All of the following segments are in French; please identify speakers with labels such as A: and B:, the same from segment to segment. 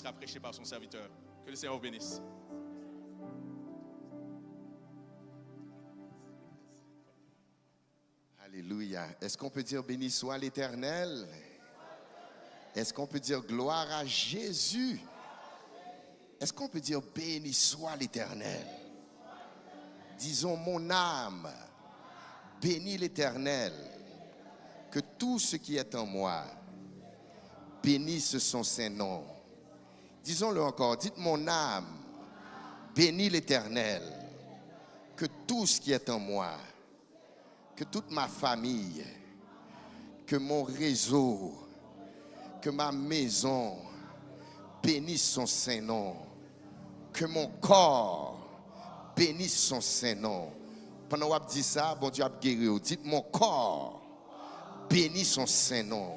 A: sera prêché par son serviteur. Que le Seigneur vous bénisse.
B: Alléluia. Est-ce qu'on peut dire béni soit l'Éternel? Est-ce qu'on peut dire gloire à Jésus? Est-ce qu'on peut dire béni soit l'Éternel? Disons mon âme, bénis l'Éternel, que tout ce qui est en moi bénisse son Saint-Nom. Disons-le encore, dites mon âme, bénis l'Éternel, que tout ce qui est en moi, que toute ma famille, que mon réseau, que ma maison bénisse son Saint-Nom, que mon corps bénisse son Saint-Nom. Pendant que vous dites ça, bon Dieu a guéri. Dites mon corps bénisse son Saint-Nom,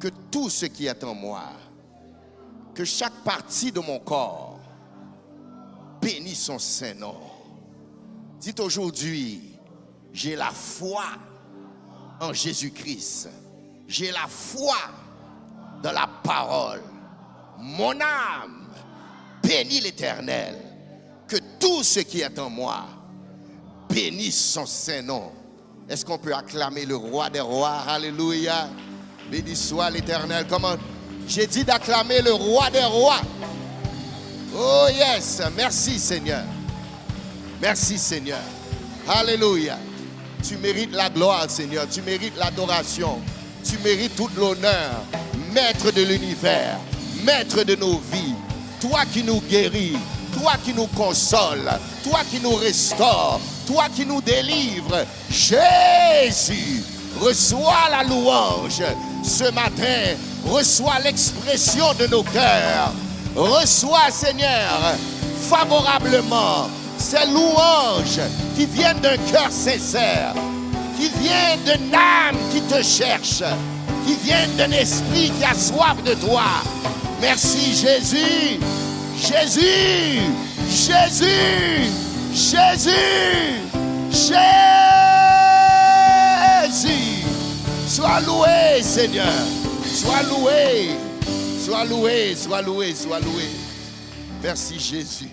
B: que tout ce qui est en moi, que chaque partie de mon corps bénisse son Saint-Nom. Dites aujourd'hui, j'ai la foi en Jésus-Christ. J'ai la foi dans la parole. Mon âme bénit l'Éternel. Que tout ce qui est en moi bénisse son Saint-Nom. Est-ce qu'on peut acclamer le roi des rois? Alléluia. Béni soit l'Éternel. Comment? J'ai dit d'acclamer le roi des rois. Oh yes. Merci Seigneur. Merci Seigneur. Alléluia. Tu mérites la gloire Seigneur. Tu mérites l'adoration. Tu mérites tout l'honneur. Maître de l'univers. Maître de nos vies. Toi qui nous guéris. Toi qui nous consoles, toi qui nous restaures, toi qui nous délivres, Jésus, reçois la louange ce matin, reçois l'expression de nos cœurs, reçois Seigneur favorablement ces louanges qui viennent d'un cœur sincère, qui viennent d'une âme qui te cherche, qui viennent d'un esprit qui a soif de toi. Merci Jésus. Jésus, Jésus, Jésus, Jésus. Sois loué, Seigneur. Sois loué, sois loué, sois loué, sois loué. Merci, Jésus.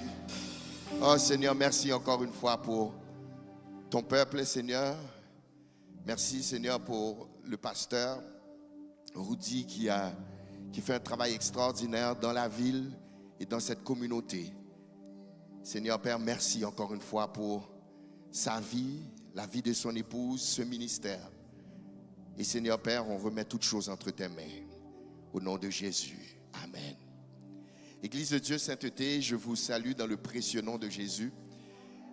B: Oh, Seigneur, merci encore une fois pour ton peuple, Seigneur. Merci, Seigneur, pour le pasteur Rudy qui fait un travail extraordinaire dans la ville et dans cette communauté. Seigneur Père, merci encore une fois pour sa vie, la vie de son épouse, ce ministère. Et Seigneur Père, on remet toutes choses entre tes mains. Au nom de Jésus. Amen. Église de Dieu Sainteté, je vous salue dans le précieux nom de Jésus.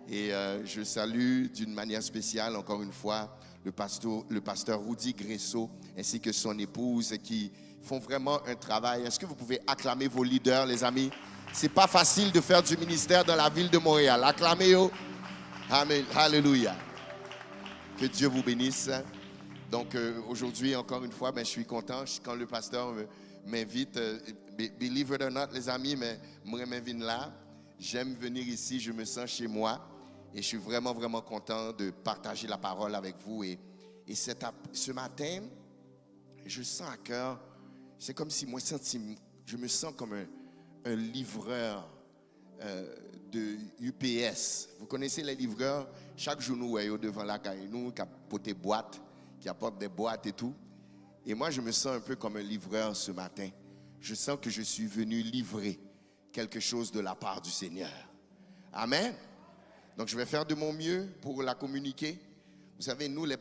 B: Et je salue d'une manière spéciale, encore une fois, le pasteur Rudy Gresso ainsi que son épouse qui font vraiment un travail. Est-ce que vous pouvez acclamer vos leaders, les amis? C'est pas facile de faire du ministère dans la ville de Montréal. Acclamez-le. Amen. Alléluia. Que Dieu vous bénisse. Donc aujourd'hui, encore une fois, je suis content quand le pasteur m'invite. Believe it or not, les amis, mais moi, je m'invite là. J'aime venir ici, je me sens chez moi. Et je suis vraiment, vraiment content de partager la parole avec vous. Et ce matin, je sens à cœur. C'est comme si moi, je me sens comme un livreur de UPS. Vous connaissez les livreurs? Chaque jour, nous voyons devant la caille, nous qui apportent des boîtes, qui apportent des boîtes et tout. Et moi, je me sens un peu comme un livreur ce matin. Je sens que je suis venu livrer quelque chose de la part du Seigneur. Amen. Donc, je vais faire de mon mieux pour la communiquer. Vous savez, nous, les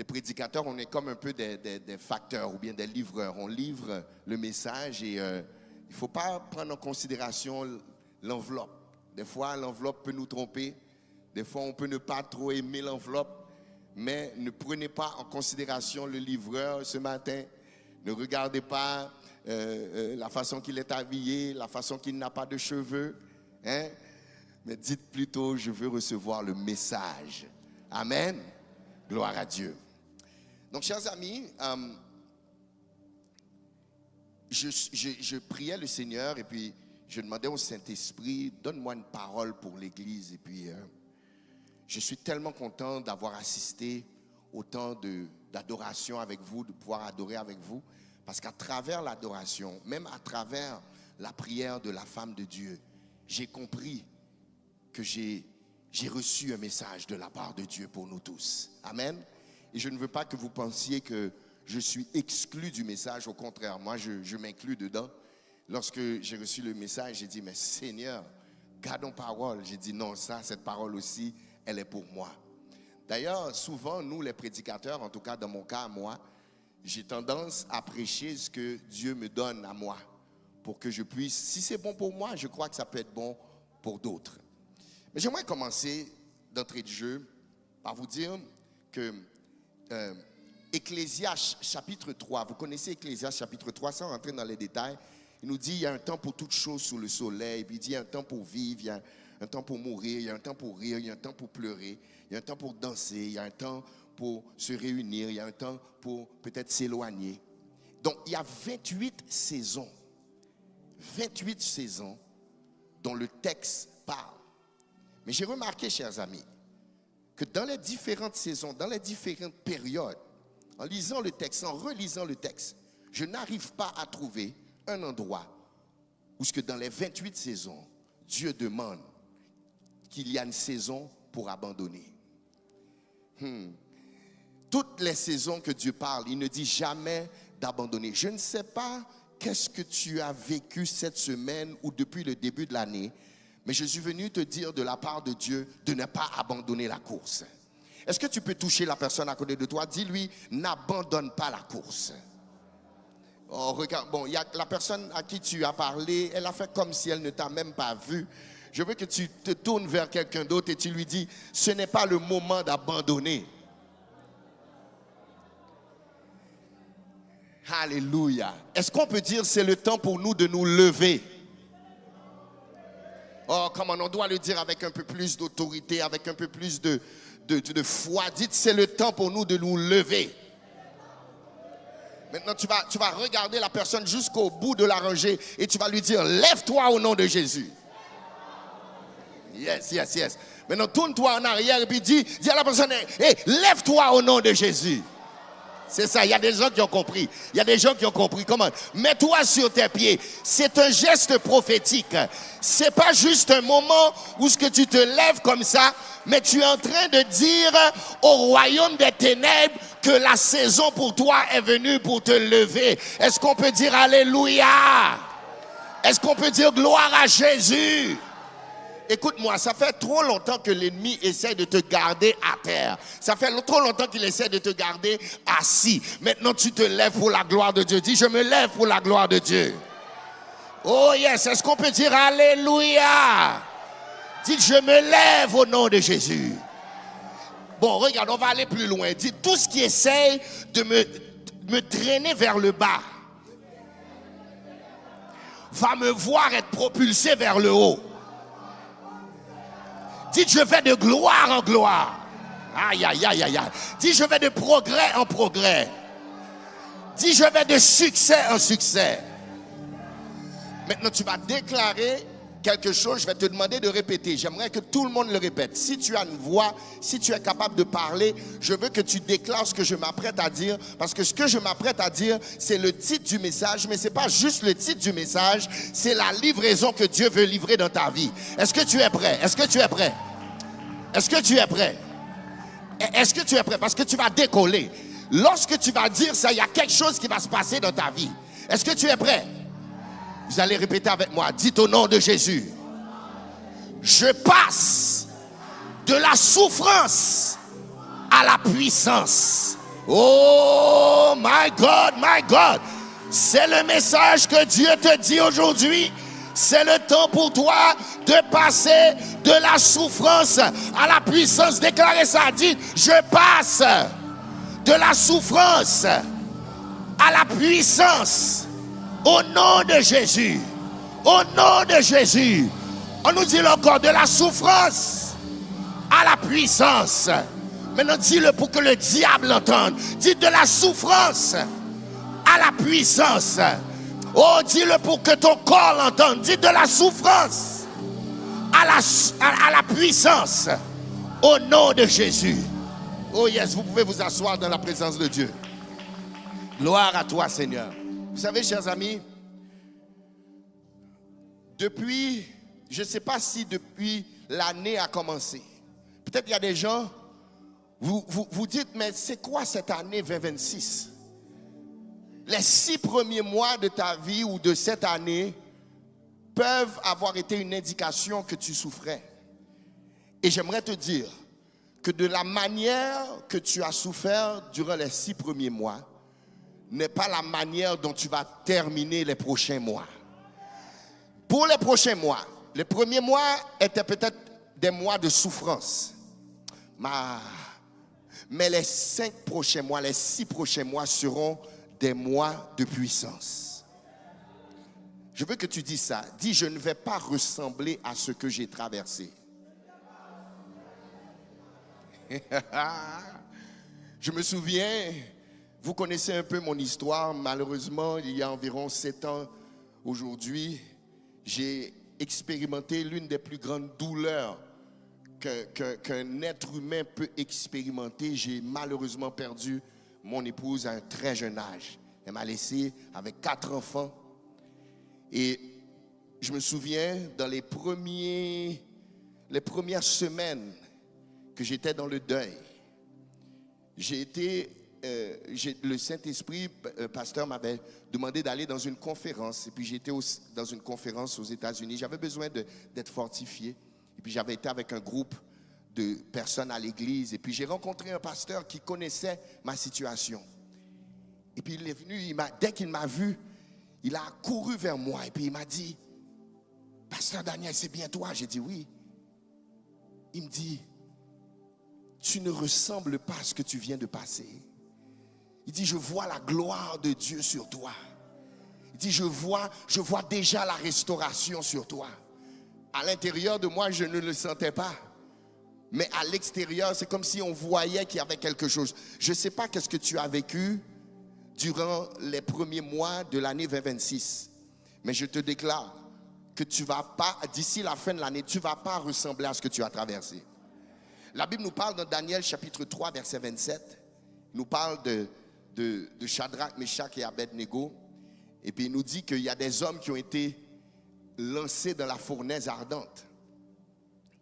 B: prédicateurs, on est comme un peu des facteurs ou bien des livreurs. On livre le message et il ne faut pas prendre en considération l'enveloppe. Des fois, l'enveloppe peut nous tromper. Des fois, on peut ne pas trop aimer l'enveloppe. Mais ne prenez pas en considération le livreur ce matin. Ne regardez pas la façon qu'il est habillé, la façon qu'il n'a pas de cheveux. Hein? Mais dites plutôt, je veux recevoir le message. Amen. Gloire à Dieu. Donc, chers amis, je priais le Seigneur et puis je demandais au Saint-Esprit, donne-moi une parole pour l'Église. Et puis, je suis tellement content d'avoir assisté au temps d'adoration avec vous, de pouvoir adorer avec vous. Parce qu'à travers l'adoration, même à travers la prière de la femme de Dieu, j'ai compris que j'ai reçu un message de la part de Dieu pour nous tous. Amen. Et je ne veux pas que vous pensiez que je suis exclu du message. Au contraire, moi, je m'inclus dedans. Lorsque j'ai reçu le message, j'ai dit, mais Seigneur, gardons parole. J'ai dit, non, cette parole aussi, elle est pour moi. D'ailleurs, souvent, nous, les prédicateurs, en tout cas dans mon cas, moi, j'ai tendance à prêcher ce que Dieu me donne à moi pour que je puisse, si c'est bon pour moi, je crois que ça peut être bon pour d'autres. Mais j'aimerais commencer d'entrée de jeu par vous dire que Ecclésias chapitre 3, vous connaissez Ecclésias chapitre 3, sans rentrer dans les détails, il nous dit il y a un temps pour toutes choses sous le soleil, puis il dit il y a un temps pour vivre, il y a un temps pour mourir, il y a un temps pour rire, il y a un temps pour pleurer, il y a un temps pour danser, il y a un temps pour se réunir, il y a un temps pour peut-être s'éloigner. Donc il y a 28 saisons dont le texte parle. Mais j'ai remarqué, chers amis, que dans les différentes saisons, dans les différentes périodes, en lisant le texte, en relisant le texte, je n'arrive pas à trouver un endroit où ce que dans les 28 saisons, Dieu demande qu'il y a une saison pour abandonner. Toutes les saisons que Dieu parle, il ne dit jamais d'abandonner. Je ne sais pas qu'est-ce que tu as vécu cette semaine ou depuis le début de l'année, mais je suis venu te dire de la part de Dieu de ne pas abandonner la course. Est-ce que tu peux toucher la personne à côté de toi? Dis-lui, n'abandonne pas la course. Oh, regarde, bon, il y a la personne à qui tu as parlé, elle a fait comme si elle ne t'a même pas vu. Je veux que tu te tournes vers quelqu'un d'autre et tu lui dis, ce n'est pas le moment d'abandonner. Alléluia. Est-ce qu'on peut dire c'est le temps pour nous de nous lever? Oh, comment on doit le dire avec un peu plus d'autorité, avec un peu plus de foi. Dites, c'est le temps pour nous de nous lever. Maintenant, tu vas regarder la personne jusqu'au bout de la rangée et tu vas lui dire, lève-toi au nom de Jésus. Yes, yes, yes. Maintenant, tourne-toi en arrière et puis dis à la personne, hey, lève-toi au nom de Jésus. C'est ça, il y a des gens qui ont compris. Il y a des gens qui ont compris. Comment? Mets-toi sur tes pieds. C'est un geste prophétique. C'est pas juste un moment où ce que tu te lèves comme ça, mais tu es en train de dire au royaume des ténèbres que la saison pour toi est venue pour te lever. Est-ce qu'on peut dire Alléluia? Est-ce qu'on peut dire gloire à Jésus? Écoute-moi, ça fait trop longtemps que l'ennemi essaie de te garder à terre. Ça fait trop longtemps qu'il essaie de te garder assis. Maintenant, tu te lèves pour la gloire de Dieu. Dis, je me lève pour la gloire de Dieu. Oh yes, est-ce qu'on peut dire Alléluia? Dis, je me lève au nom de Jésus. Bon, regarde, on va aller plus loin. Dis, tout ce qui essaie de me traîner vers le bas va me voir être propulsé vers le haut. Dites, je vais de gloire en gloire. Aïe, aïe, aïe, aïe, aïe. Dis, je vais de progrès en progrès. Dis, je vais de succès en succès. Maintenant, tu vas déclarer quelque chose. Je vais te demander de répéter. J'aimerais que tout le monde le répète. Si tu as une voix, si tu es capable de parler, je veux que tu déclares ce que je m'apprête à dire. Parce que ce que je m'apprête à dire, c'est le titre du message. Mais ce n'est pas juste le titre du message. C'est la livraison que Dieu veut livrer dans ta vie. Est-ce que tu es prêt? Est-ce que tu es prêt? Est-ce que tu es prêt? Est-ce que tu es prêt? Parce que tu vas décoller. Lorsque tu vas dire ça, il y a quelque chose qui va se passer dans ta vie. Est-ce que tu es prêt? Vous allez répéter avec moi. Dites au nom de Jésus. Je passe de la souffrance à la puissance. Oh my God, my God. C'est le message que Dieu te dit aujourd'hui. C'est le temps pour toi de passer de la souffrance à la puissance. Déclarez ça. Dites, je passe de la souffrance à la puissance. Au nom de Jésus. Au nom de Jésus. On nous dit encore de la souffrance à la puissance. Maintenant, dis-le pour que le diable entende. Dites de la souffrance à la puissance. Oh, dis-le pour que ton corps l'entende. Dites de la souffrance à la puissance. Au nom de Jésus. Oh yes, vous pouvez vous asseoir dans la présence de Dieu. Gloire à toi, Seigneur. Vous savez, chers amis, depuis, je ne sais pas si depuis l'année a commencé. Peut-être qu'il y a des gens, vous dites, mais c'est quoi cette année 2026? Les 6 premiers mois de ta vie ou de cette année peuvent avoir été une indication que tu souffrais. Et j'aimerais te dire que de la manière que tu as souffert durant les 6 premiers mois n'est pas la manière dont tu vas terminer les prochains mois. Pour les prochains mois, les premiers mois étaient peut-être des mois de souffrance. Mais les 5 prochains mois, les 6 prochains mois seront des mois de puissance. Je veux que tu dises ça. Dis, je ne vais pas ressembler à ce que j'ai traversé. Je me souviens, vous connaissez un peu mon histoire. Malheureusement, il y a environ 7 ans aujourd'hui, j'ai expérimenté l'une des plus grandes douleurs qu'un être humain peut expérimenter. J'ai malheureusement perdu mon épouse à un très jeune âge. Elle m'a laissé avec 4 enfants. Et je me souviens, dans les premières semaines que j'étais dans le deuil, le Saint-Esprit, pasteur m'avait demandé d'aller dans une conférence. Et puis j'étais dans une conférence aux États-Unis. J'avais besoin d'être fortifié. Et puis j'avais été avec un groupe de personnes à l'église. Et puis j'ai rencontré un pasteur qui connaissait ma situation. Et puis il est venu, dès qu'il m'a vu, il a couru vers moi. Et puis il m'a dit, pasteur Daniel, c'est bien toi? J'ai dit oui. Il me dit, tu ne ressembles pas à ce que tu viens de passer. Il dit, je vois la gloire de Dieu sur toi. Il dit, je vois déjà la restauration sur toi. À l'intérieur de moi, je ne le sentais pas. Mais à l'extérieur, c'est comme si on voyait qu'il y avait quelque chose. Je ne sais pas qu'est-ce que tu as vécu durant les premiers mois de l'année 2026. Mais je te déclare que tu vas pas, d'ici la fin de l'année, tu ne vas pas ressembler à ce que tu as traversé. La Bible nous parle dans Daniel chapitre 3, verset 27. Il nous parle de Shadrach, Meshach et Abednego. Et puis il nous dit qu'il y a des hommes qui ont été lancés dans la fournaise ardente.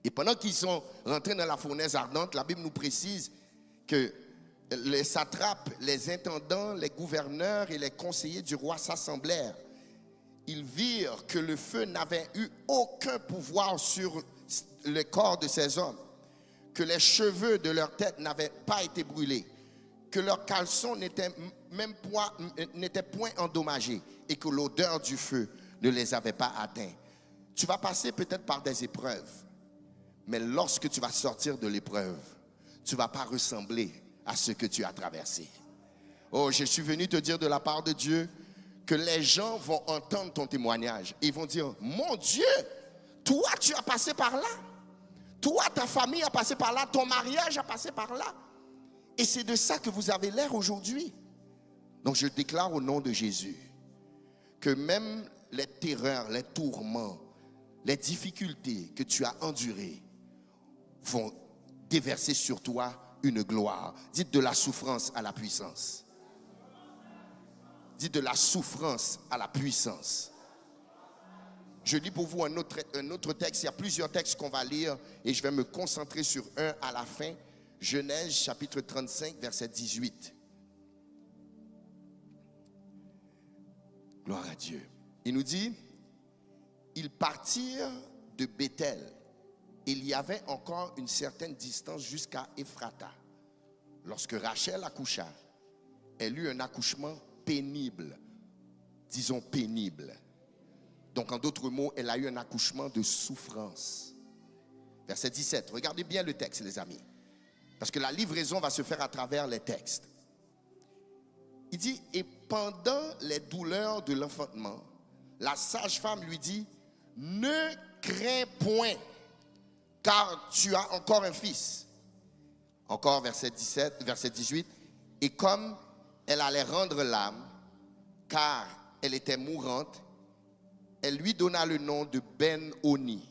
B: Et pendant qu'ils sont rentrés dans la fournaise ardente, la Bible nous précise que les satrapes, les intendants, les gouverneurs et les conseillers du roi s'assemblèrent. Ils virent que le feu n'avait eu aucun pouvoir sur le corps de ces hommes, que les cheveux de leur tête n'avaient pas été brûlés, que leurs caleçons n'étaient point endommagés et que l'odeur du feu ne les avait pas atteints. Tu vas passer peut-être par des épreuves, mais lorsque tu vas sortir de l'épreuve, tu ne vas pas ressembler à ce que tu as traversé. Oh, je suis venu te dire de la part de Dieu que les gens vont entendre ton témoignage. Ils vont dire, mon Dieu, toi tu as passé par là. Toi, ta famille a passé par là. Ton mariage a passé par là. Et c'est de ça que vous avez l'air aujourd'hui. Donc je déclare au nom de Jésus que même les terreurs, les tourments, les difficultés que tu as endurées vont déverser sur toi une gloire. Dites de la souffrance à la puissance. Dites de la souffrance à la puissance. Je lis pour vous un autre texte. Il y a plusieurs textes qu'on va lire et je vais me concentrer sur un à la fin. Genèse chapitre 35 verset 18. Gloire à Dieu. Il nous dit, ils partirent de Béthel. Il y avait encore une certaine distance jusqu'à Ephrata. Lorsque Rachel accoucha, elle eut un accouchement pénible. Disons pénible. Donc en d'autres mots, elle a eu un accouchement de souffrance. Verset 17. Regardez bien le texte, les amis. Parce que la livraison va se faire à travers les textes. Il dit, et pendant les douleurs de l'enfantement, la sage-femme lui dit, ne crains point, car tu as encore un fils. Encore verset 17, verset 18. Et comme elle allait rendre l'âme, car elle était mourante, elle lui donna le nom de Ben-Oni.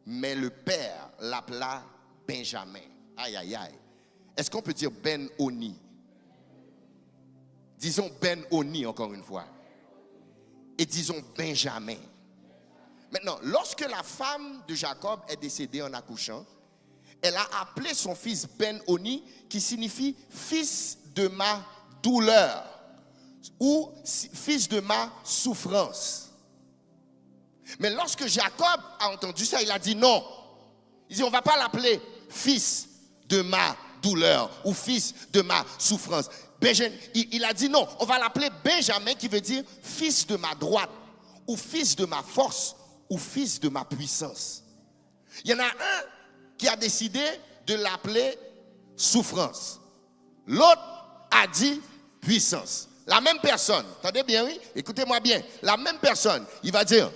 B: Mais le père l'appela Benjamin. Aïe, aïe, aïe. Est-ce qu'on peut dire Ben-Oni? Disons Ben-Oni encore une fois. et disons Benjamin. Maintenant, lorsque la femme de Jacob est décédée en accouchant, elle a appelé son fils Ben-Oni, qui signifie fils de ma douleur ou fils de ma souffrance. Mais lorsque Jacob a entendu ça, il a dit non. Il dit on ne va pas l'appeler fils de ma douleur ou fils de ma souffrance. Il a dit non, on va l'appeler Benjamin, qui veut dire fils de ma droite ou fils de ma force ou fils de ma puissance. Il y en a un qui a décidé de l'appeler souffrance. L'autre a dit puissance. La même personne, attendez bien, oui, écoutez-moi bien, la même personne, il va dire,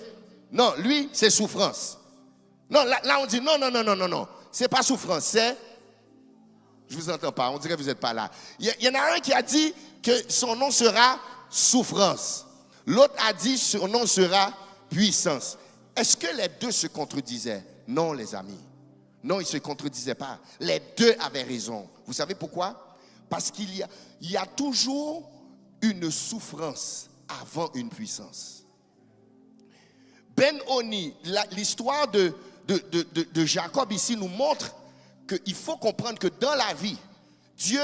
B: non, lui, c'est souffrance. Non, là on dit, non, c'est pas souffrance, c'est, je vous entends pas, on dirait que vous n'êtes pas là. Il y en a un qui a dit que son nom sera souffrance. L'autre a dit son nom sera puissance. Est-ce que les deux se contredisaient? Non, les amis. Non, ils ne se contredisaient pas. Les deux avaient raison. Vous savez pourquoi? Parce qu'il y a toujours une souffrance avant une puissance. Ben-Oni, l'histoire de Jacob ici nous montre qu'il faut comprendre que dans la vie, Dieu,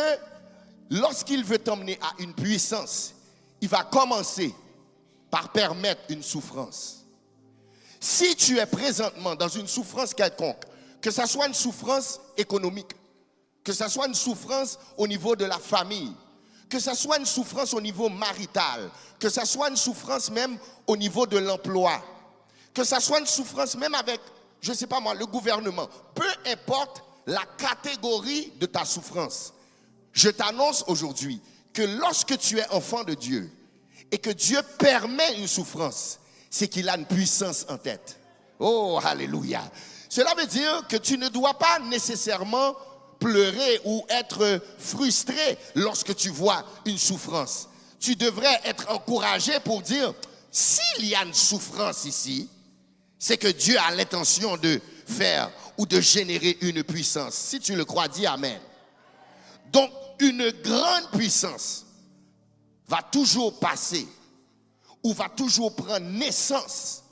B: lorsqu'il veut t'emmener à une puissance, il va commencer par permettre une souffrance. Si tu es présentement dans une souffrance quelconque, que ce soit une souffrance économique, que ce soit une souffrance au niveau de la famille, que ce soit une souffrance au niveau marital, que ce soit une souffrance même au niveau de l'emploi, que ce soit une souffrance même avec, je ne sais pas moi, le gouvernement, peu importe la catégorie de ta souffrance, je t'annonce aujourd'hui que lorsque tu es enfant de Dieu et que Dieu permet une souffrance, c'est qu'il a une puissance en tête. Oh, alléluia. Cela veut dire que tu ne dois pas nécessairement pleurer ou être frustré lorsque tu vois une souffrance. Tu devrais être encouragé pour dire, s'il y a une souffrance ici, c'est que Dieu a l'intention de faire ou de générer une puissance. Si tu le crois, dis Amen. Donc, une grande puissance va toujours passer ou va toujours prendre naissance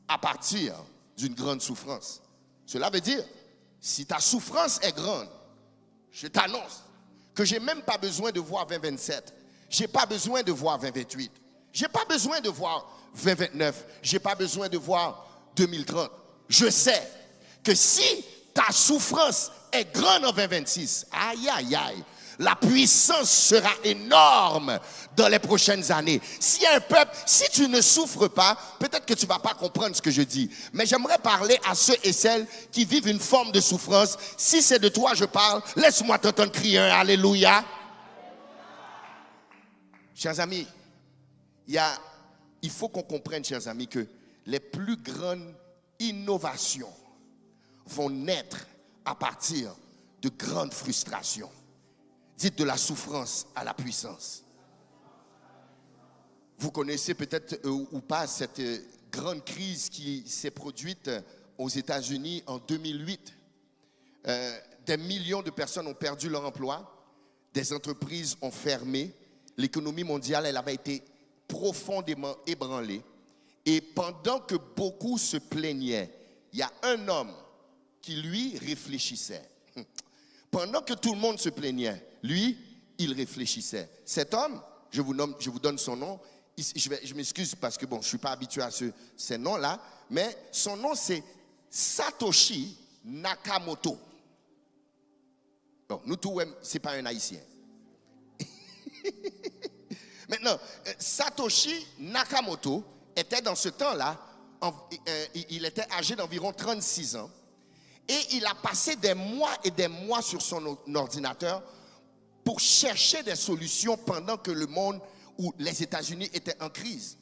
B: à partir d'une grande souffrance. Cela veut dire, si ta souffrance est grande, je t'annonce que je n'ai même pas besoin de voir 2027. Je n'ai pas besoin de voir 2028. Je n'ai pas besoin de voir 2029. Je n'ai pas besoin de voir 2030. Je sais que si ta souffrance est grande en 2026, aïe, aïe, aïe, la puissance sera énorme dans les prochaines années. S'il y a un peuple, si tu ne souffres pas, peut-être que tu ne vas pas comprendre ce que je dis. Mais j'aimerais parler à ceux et celles qui vivent une forme de souffrance. Si c'est de toi je parle, laisse-moi t'entendre crier un Alléluia. Chers amis, il faut qu'on comprenne, chers amis, que les plus grandes innovations vont naître à partir de grandes frustrations. Dites de la souffrance à la puissance. Vous connaissez peut-être ou pas cette grande crise qui s'est produite aux États-Unis en 2008. Des millions de personnes ont perdu leur emploi, des entreprises ont fermé, l'économie mondiale, elle avait été profondément ébranlée. Et pendant que beaucoup se plaignaient, il y a un homme qui, lui, réfléchissait. Pendant que tout le monde se plaignait, lui, il réfléchissait. Cet homme, je vous donne son nom. Je m'excuse parce que je ne suis pas habitué à ces noms-là, mais son nom c'est Satoshi Nakamoto. Bon, nous tous, ce n'est pas un Haïtien. Maintenant, Satoshi Nakamoto était dans ce temps-là, il était âgé d'environ 36 ans. Et il a passé des mois et des mois sur son ordinateur pour chercher des solutions pendant que le monde ou les États-Unis étaient en crise.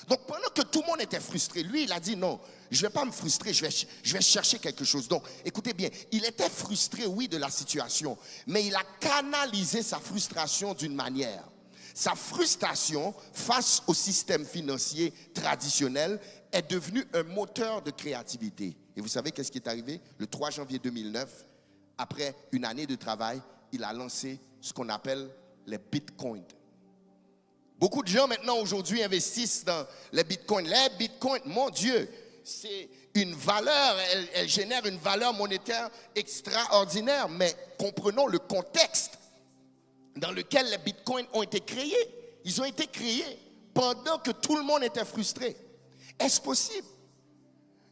B: Donc pendant que tout le monde était frustré, lui il a dit non, je ne vais pas me frustrer, je vais chercher quelque chose. Donc écoutez bien, il était frustré oui de la situation, mais il a canalisé sa frustration d'une manière. Sa frustration face au système financier traditionnel est devenue un moteur de créativité. Et vous savez qu'est-ce qui est arrivé? Le 3 janvier 2009, après une année de travail, il a lancé ce qu'on appelle les bitcoins. Beaucoup de gens maintenant aujourd'hui investissent dans les bitcoins. Les bitcoins, mon Dieu, c'est une valeur, elle génère une valeur monétaire extraordinaire. Mais comprenons le contexte dans lequel les bitcoins ont été créés. Ils ont été créés pendant que tout le monde était frustré. Est-ce possible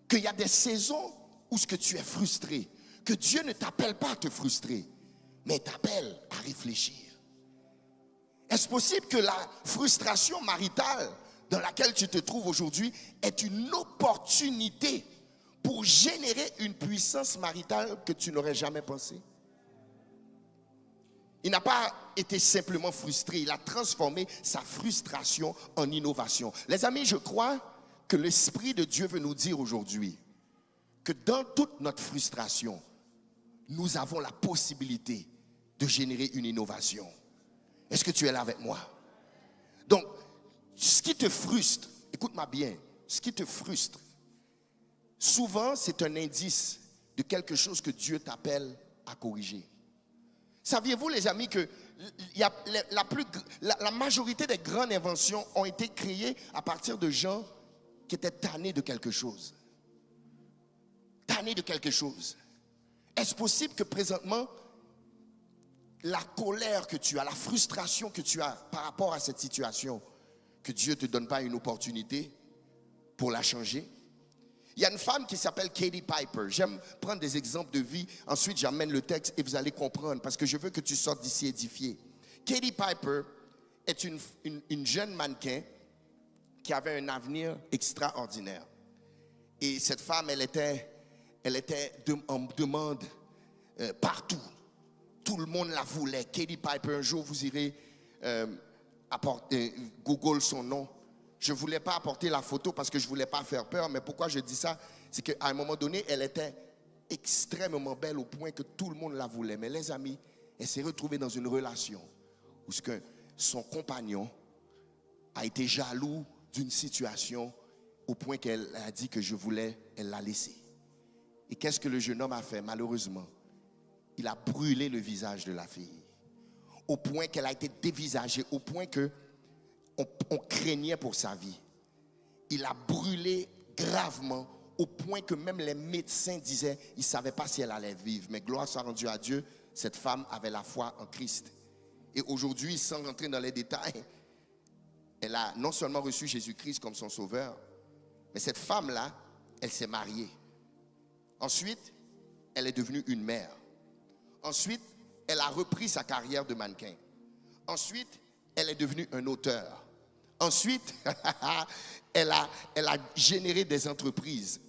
B: qu'il y a des saisons où ce que tu es frustré, que Dieu ne t'appelle pas à te frustrer, mais t'appelle à réfléchir? Est-ce possible que la frustration maritale dans laquelle tu te trouves aujourd'hui est une opportunité pour générer une puissance maritale que tu n'aurais jamais pensé? Il n'a pas été simplement frustré, il a transformé sa frustration en innovation. Les amis, je crois que l'Esprit de Dieu veut nous dire aujourd'hui que dans toute notre frustration, nous avons la possibilité de générer une innovation. Est-ce que tu es là avec moi? Donc, ce qui te frustre, écoute-moi bien, ce qui te frustre, souvent c'est un indice de quelque chose que Dieu t'appelle à corriger. Saviez-vous, les amis, que la majorité des grandes inventions ont été créées à partir de gens qui étaient tannés de quelque chose? Tannés de quelque chose. Est-ce possible que présentement, la colère que tu as, la frustration que tu as par rapport à cette situation, que Dieu ne te donne pas une opportunité pour la changer? Il y a une femme qui s'appelle Katie Piper. J'aime prendre des exemples de vie. Ensuite, j'amène le texte et vous allez comprendre parce que je veux que tu sortes d'ici édifié. Katie Piper est une jeune mannequin qui avait un avenir extraordinaire. Et cette femme, elle était en demande partout. Tout le monde la voulait. Katie Piper, un jour, vous irez Google son nom. Je ne voulais pas apporter la photo parce que je ne voulais pas faire peur. Mais pourquoi je dis ça? C'est qu'à un moment donné, elle était extrêmement belle au point que tout le monde la voulait. Mais les amis, elle s'est retrouvée dans une relation où son compagnon a été jaloux d'une situation au point qu'elle a dit que je voulais, elle l'a laissé. Et qu'est-ce que le jeune homme a fait? Malheureusement, il a brûlé le visage de la fille. Au point qu'elle a été dévisagée, au point que on craignait pour sa vie. Il a brûlé gravement au point que même les médecins disaient ils ne savaient pas si elle allait vivre. Mais gloire soit rendue à Dieu, cette femme avait la foi en Christ. Et aujourd'hui, sans rentrer dans les détails, elle a non seulement reçu Jésus-Christ comme son sauveur, mais cette femme-là, elle s'est mariée. Ensuite, elle est devenue une mère. Ensuite, elle a repris sa carrière de mannequin. Ensuite, elle est devenue un auteur. Ensuite, elle a généré des entreprises.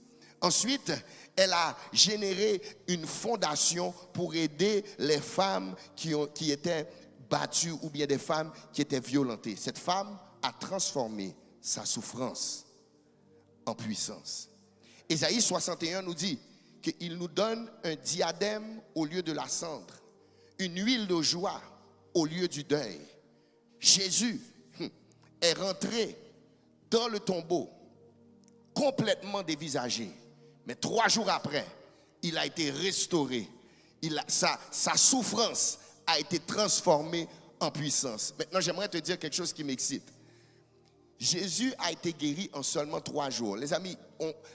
B: Ensuite, elle a généré une fondation pour aider les femmes qui étaient battues ou bien des femmes qui étaient violentées. Cette femme a transformé sa souffrance en puissance. Ésaïe 61 nous dit qu'il nous donne un diadème au lieu de la cendre, une huile de joie au lieu du deuil. Jésus est rentré dans le tombeau complètement dévisagé. Mais 3 jours après, il a été restauré. Sa souffrance a été transformée en puissance. Maintenant, j'aimerais te dire quelque chose qui m'excite. Jésus a été guéri en seulement 3 jours. Les amis,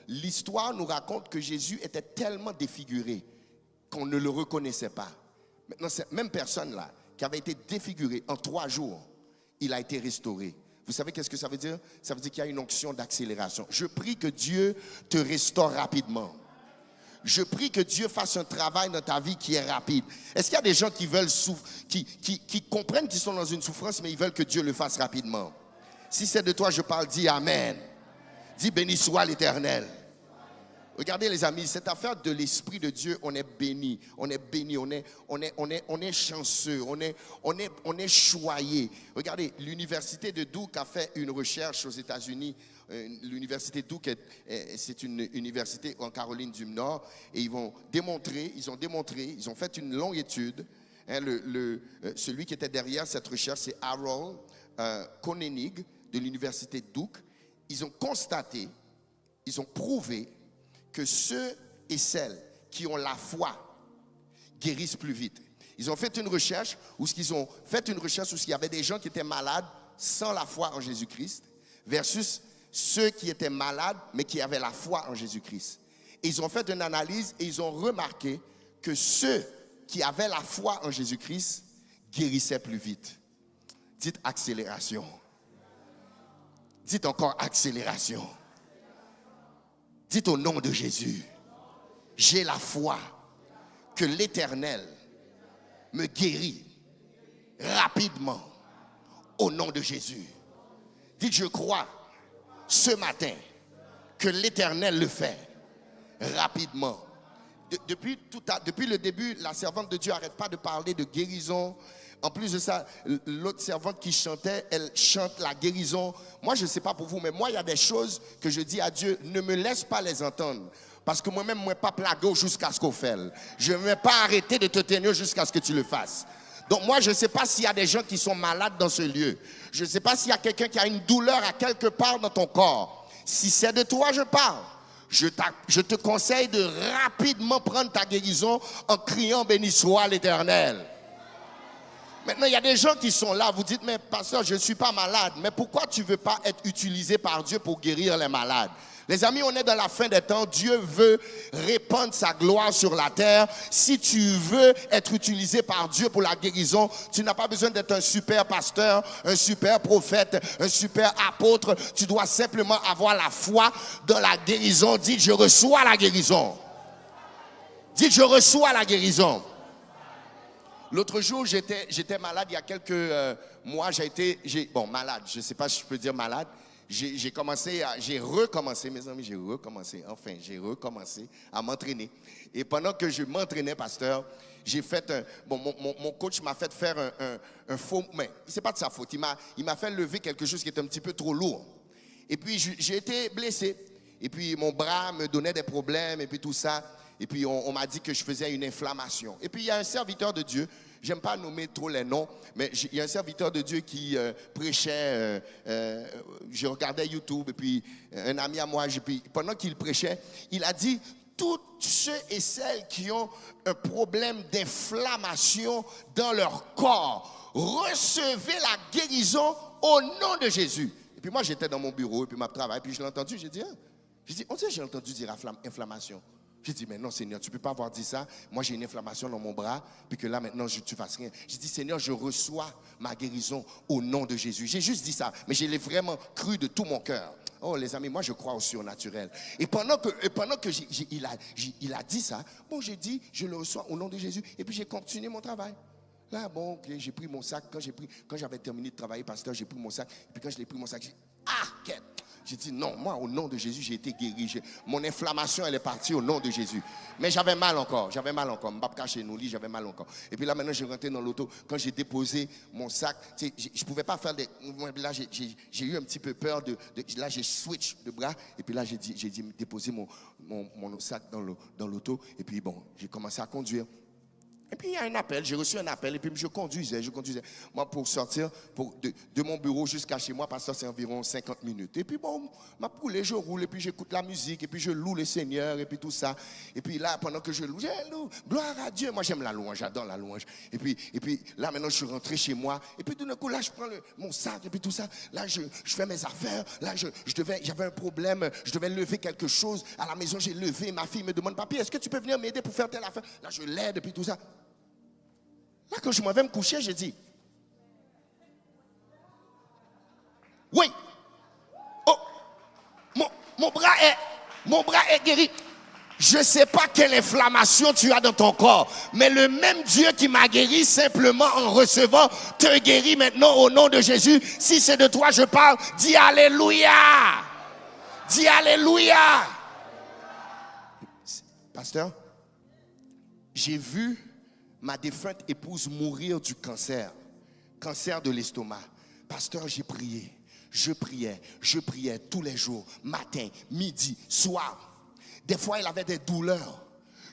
B: l'histoire nous raconte que Jésus était tellement défiguré qu'on ne le reconnaissait pas. Maintenant, cette même personne-là, qui avait été défigurée en 3 jours, il a été restauré. Vous savez qu'est-ce que ça veut dire? Ça veut dire qu'il y a une onction d'accélération. Je prie que Dieu te restaure rapidement. Je prie que Dieu fasse un travail dans ta vie qui est rapide. Est-ce qu'il y a des gens qui veulent qui comprennent qu'ils sont dans une souffrance, mais ils veulent que Dieu le fasse rapidement? Si c'est de toi, je parle, dis Amen. Dis béni soit l'Éternel. Regardez les amis, cette affaire de l'Esprit de Dieu, on est béni, on est chanceux, on est choyé. Regardez, l'université de Duke a fait une recherche aux États-Unis. L'université Duke, c'est une université en Caroline du Nord, et ils ont démontré, ils ont fait une longue étude. Celui qui était derrière cette recherche, c'est Harold Koenig de l'université Duke. Ils ont constaté, ils ont prouvé que ceux et celles qui ont la foi guérissent plus vite. Ils ont fait une recherche où il y avait des gens qui étaient malades sans la foi en Jésus-Christ versus ceux qui étaient malades mais qui avaient la foi en Jésus-Christ. Et ils ont fait une analyse et ils ont remarqué que ceux qui avaient la foi en Jésus-Christ guérissaient plus vite. Dites accélération. Dites encore accélération. Dites au nom de Jésus, j'ai la foi que l'Éternel me guérit rapidement au nom de Jésus. Dites, je crois ce matin que l'Éternel le fait rapidement. Depuis le début, la servante de Dieu n'arrête pas de parler de guérison. En plus de ça, l'autre servante qui chantait, elle chante la guérison. Moi, je ne sais pas pour vous, mais moi, il y a des choses que je dis à Dieu, ne me laisse pas les entendre. Parce que moi-même, je ne vais pas plaguer jusqu'à ce qu'on fasse. Je ne vais pas arrêter de te tenir jusqu'à ce que tu le fasses. Donc moi, je ne sais pas s'il y a des gens qui sont malades dans ce lieu. Je ne sais pas s'il y a quelqu'un qui a une douleur à quelque part dans ton corps. Si c'est de toi, je parle. Je te conseille de rapidement prendre ta guérison en criant « Béni soit l'Éternel ». Maintenant, il y a des gens qui sont là, vous dites, mais pasteur, je ne suis pas malade. Mais pourquoi tu ne veux pas être utilisé par Dieu pour guérir les malades? Les amis, on est dans la fin des temps. Dieu veut répandre sa gloire sur la terre. Si tu veux être utilisé par Dieu pour la guérison, tu n'as pas besoin d'être un super pasteur, un super prophète, un super apôtre. Tu dois simplement avoir la foi dans la guérison. Dites, je reçois la guérison. Dites, je reçois la guérison. L'autre jour, j'étais malade il y a quelques mois. Malade, je ne sais pas si je peux dire malade. J'ai recommencé, mes amis, j'ai recommencé à m'entraîner. Et pendant que je m'entraînais, pasteur, j'ai fait mon coach m'a fait faire un faux, mais c'est pas de sa faute. Il m'a fait lever quelque chose qui était un petit peu trop lourd. Et puis, j'ai été blessé. Et puis, mon bras me donnait des problèmes et puis tout ça. Et puis, on m'a dit que je faisais une inflammation. Et puis, il y a un serviteur de Dieu, j'aime pas nommer trop les noms, mais il y a un serviteur de Dieu qui prêchait, je regardais YouTube, et puis un ami à moi, pendant qu'il prêchait, il a dit, tous ceux et celles qui ont un problème d'inflammation dans leur corps, recevez la guérison au nom de Jésus. Et puis moi, j'étais dans mon bureau, et puis ma travail, puis je l'ai entendu, j'ai dit, on dirait que j'ai entendu dire inflammation. J'ai dit, mais non, Seigneur, tu ne peux pas avoir dit ça. Moi, j'ai une inflammation dans mon bras, puis que là, maintenant, tu ne fasses rien. J'ai dit, Seigneur, je reçois ma guérison au nom de Jésus. J'ai juste dit ça, mais je l'ai vraiment cru de tout mon cœur. Oh, les amis, moi, je crois au surnaturel. Et pendant que il a dit ça, bon, j'ai dit, je le reçois au nom de Jésus. Et puis, j'ai continué mon travail. Là, bon, okay, j'ai pris mon sac. Quand j'avais terminé de travailler, pasteur, j'ai pris mon sac. Et puis, quand je l'ai pris, mon sac, j'ai dit, quête. J'ai dit non, moi au nom de Jésus j'ai été guéri. Mon inflammation elle est partie au nom de Jésus. Mais j'avais mal encore. Je me bats chez nous, j'avais mal encore. Et puis là maintenant je rentré dans l'auto. Quand j'ai déposé mon sac, je ne pouvais pas faire des. Là j'ai eu un petit peu peur là j'ai switch de bras. Et puis là j'ai dit déposer mon sac dans l'auto. Et puis bon, j'ai commencé à conduire. Et puis il y a un appel, j'ai reçu un appel et puis je conduisais. Moi pour sortir de mon bureau jusqu'à chez moi, pasteur, c'est environ 50 minutes. Et puis bon, je roule et puis j'écoute la musique et puis je loue le Seigneur et puis tout ça. Et puis là, pendant que je loue, gloire à Dieu. Moi j'aime la louange, j'adore la louange. Et puis là maintenant je suis rentré chez moi. Et puis tout d'un coup là je prends mon sac et puis tout ça. Là je fais mes affaires. Là j'avais un problème, je devais lever quelque chose. À la maison j'ai levé, ma fille me demande, papi, est-ce que tu peux venir m'aider pour faire telle affaire? Là je l'aide et puis tout ça. Là, quand je m'en vais me coucher, j'ai dit, oui, oh, mon bras est guéri. Je ne sais pas quelle inflammation tu as dans ton corps, mais le même Dieu qui m'a guéri simplement en recevant te guérit maintenant au nom de Jésus. Si c'est de toi je parle, dis Alléluia. Dis Alléluia. Pasteur, j'ai vu ma défunte épouse mourir du cancer de l'estomac. Pasteur, j'ai prié. Je priais tous les jours, matin, midi, soir. Des fois, elle avait des douleurs.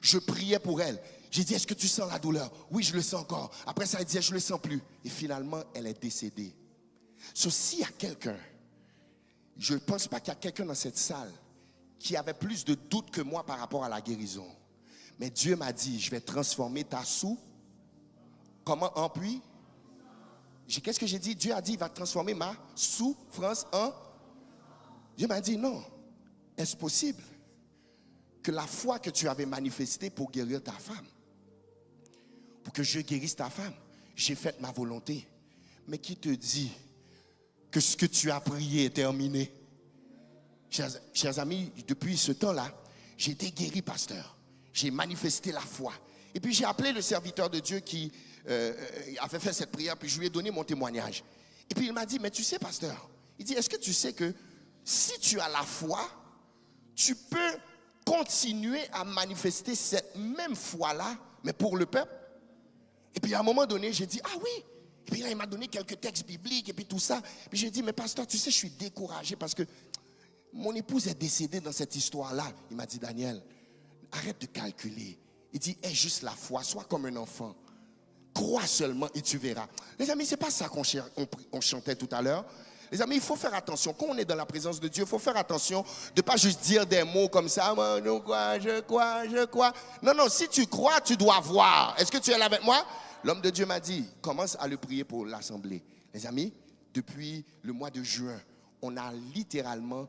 B: Je priais pour elle. J'ai dit, est-ce que tu sens la douleur? Oui, je le sens encore. Après ça, elle disait, je ne le sens plus. Et finalement, elle est décédée. S'il y a quelqu'un, je ne pense pas qu'il y a quelqu'un dans cette salle qui avait plus de doutes que moi par rapport à la guérison. Mais Dieu m'a dit, je vais transformer ta comment en puits? Qu'est-ce que j'ai dit? Dieu a dit, il va transformer ma souffrance en... Dieu m'a dit, non. Est-ce possible que la foi que tu avais manifestée pour guérir ta femme, pour que je guérisse ta femme, j'ai fait ma volonté. Mais qui te dit que ce que tu as prié est terminé? Chers amis, depuis ce temps-là, j'ai été guéri, pasteur. J'ai manifesté la foi. Et puis j'ai appelé le serviteur de Dieu qui avait fait cette prière, puis je lui ai donné mon témoignage. Et puis il m'a dit, mais tu sais, pasteur, il dit, est-ce que tu sais que si tu as la foi, tu peux continuer à manifester cette même foi-là, mais pour le peuple? Et puis à un moment donné, j'ai dit, ah oui. Et puis là, il m'a donné quelques textes bibliques et puis tout ça. Puis j'ai dit, mais pasteur, tu sais, je suis découragé parce que mon épouse est décédée dans cette histoire-là. Il m'a dit, Daniel, arrête de calculer. Il dit, aie juste la foi, sois comme un enfant. Crois seulement et tu verras. Les amis, c'est pas ça qu'on chantait tout à l'heure. Les amis, il faut faire attention. Quand on est dans la présence de Dieu, il faut faire attention de ne pas juste dire des mots comme ça. Je crois. Non, si tu crois, tu dois voir. Est-ce que tu es là avec moi? L'homme de Dieu m'a dit, commence à le prier pour l'assemblée. Les amis, depuis le mois de juin, on a littéralement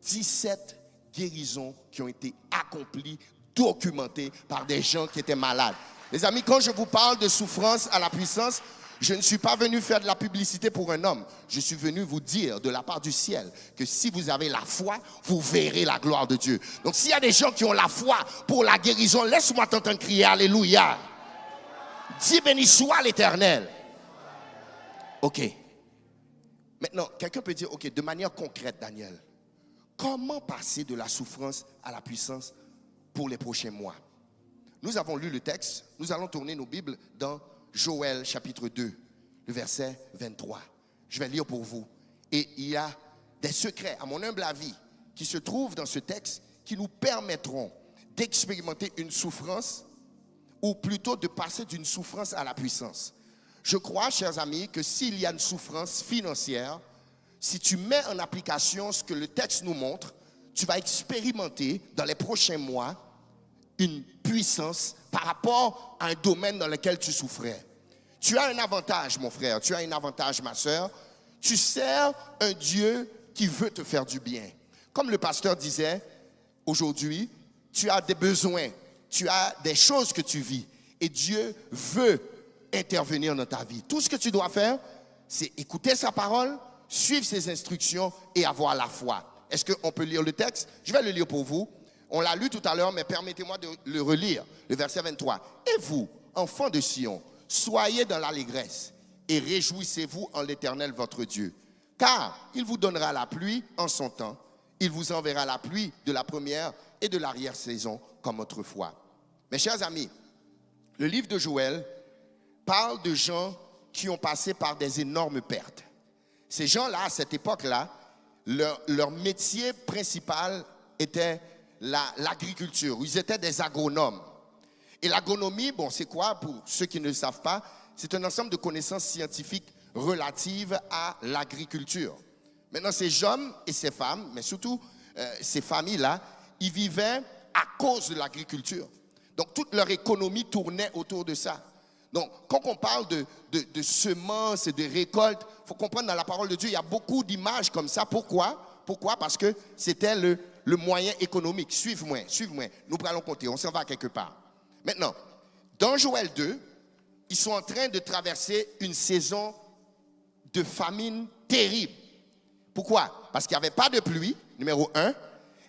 B: 17 guérisons qui ont été accomplies, documentées par des gens qui étaient malades. Les amis, quand je vous parle de souffrance à la puissance, je ne suis pas venu faire de la publicité pour un homme. Je suis venu vous dire de la part du ciel que si vous avez la foi, vous verrez la gloire de Dieu. Donc s'il y a des gens qui ont la foi pour la guérison, laisse-moi t'entendre crier Alléluia. Dis béni soit l'Éternel. Ok. Maintenant, quelqu'un peut dire, ok, de manière concrète, Daniel, comment passer de la souffrance à la puissance pour les prochains mois? Nous avons lu le texte. Nous allons tourner nos Bibles dans Joël chapitre 2, le verset 23. Je vais lire pour vous. Et il y a des secrets, à mon humble avis, qui se trouvent dans ce texte qui nous permettront d'expérimenter une souffrance ou plutôt de passer d'une souffrance à la puissance. Je crois, chers amis, que s'il y a une souffrance financière, si tu mets en application ce que le texte nous montre, tu vas expérimenter dans les prochains mois une puissance par rapport à un domaine dans lequel tu souffrais. Tu as un avantage, mon frère, tu as un avantage, ma soeur. Tu sers un Dieu qui veut te faire du bien. Comme le pasteur disait, aujourd'hui, tu as des besoins, tu as des choses que tu vis et Dieu veut intervenir dans ta vie. Tout ce que tu dois faire, c'est écouter sa parole, suivre ses instructions et avoir la foi. Est-ce qu'on peut lire le texte? Je vais le lire pour vous. On l'a lu tout à l'heure, mais permettez-moi de le relire. Le verset 23. Et vous, enfants de Sion, soyez dans l'allégresse et réjouissez-vous en l'Éternel votre Dieu. Car il vous donnera la pluie en son temps. Il vous enverra la pluie de la première et de l'arrière-saison comme autrefois. Mes chers amis, le livre de Joël parle de gens qui ont passé par des énormes pertes. Ces gens-là, à cette époque-là, leur métier principal était l'agriculture. Ils étaient des agronomes. Et l'agronomie, bon, c'est quoi? Pour ceux qui ne le savent pas, c'est un ensemble de connaissances scientifiques relatives à l'agriculture. Maintenant, ces hommes et ces femmes, mais surtout ces familles-là, ils vivaient à cause de l'agriculture. Donc, toute leur économie tournait autour de ça. Donc, quand on parle de semences et de récoltes, il faut comprendre dans la parole de Dieu, il y a beaucoup d'images comme ça. Pourquoi? Pourquoi? Parce que c'était le moyen économique. Suive-moi. Nous allons compter, on s'en va quelque part. Maintenant, dans Joël 2, ils sont en train de traverser une saison de famine terrible. Pourquoi? Parce qu'il n'y avait pas de pluie, numéro 1,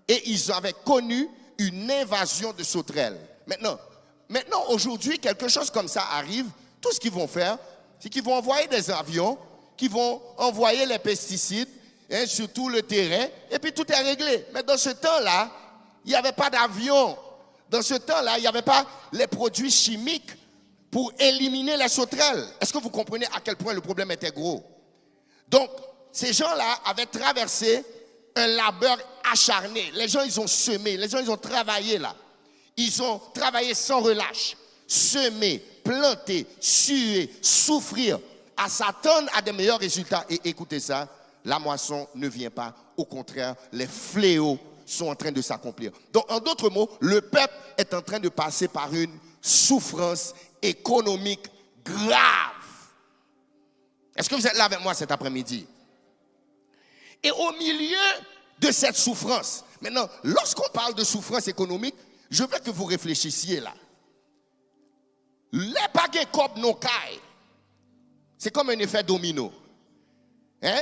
B: et ils avaient connu une invasion de sauterelles. Maintenant, aujourd'hui, quelque chose comme ça arrive. Tout ce qu'ils vont faire, c'est qu'ils vont envoyer des avions, qui vont envoyer les pesticides sur tout le terrain, et puis tout est réglé. Mais dans ce temps-là, il n'y avait pas d'avion. Dans ce temps-là, il n'y avait pas les produits chimiques pour éliminer les sauterelles. Est-ce que vous comprenez à quel point le problème était gros? Donc, ces gens-là avaient traversé un labeur acharné. Les gens, ils ont semé. Les gens, ils ont travaillé là. Ils ont travaillé sans relâche. Semer, planter, suer, souffrir, à s'attendre à des meilleurs résultats. Et écoutez ça, la moisson ne vient pas. Au contraire, les fléaux sont en train de s'accomplir. Donc, en d'autres mots, le peuple est en train de passer par une souffrance économique grave. Est-ce que vous êtes là avec moi cet après-midi? Et au milieu de cette souffrance, maintenant, lorsqu'on parle de souffrance économique, je veux que vous réfléchissiez là. Les baguettes comme nos cailles, c'est comme un effet domino. Hein?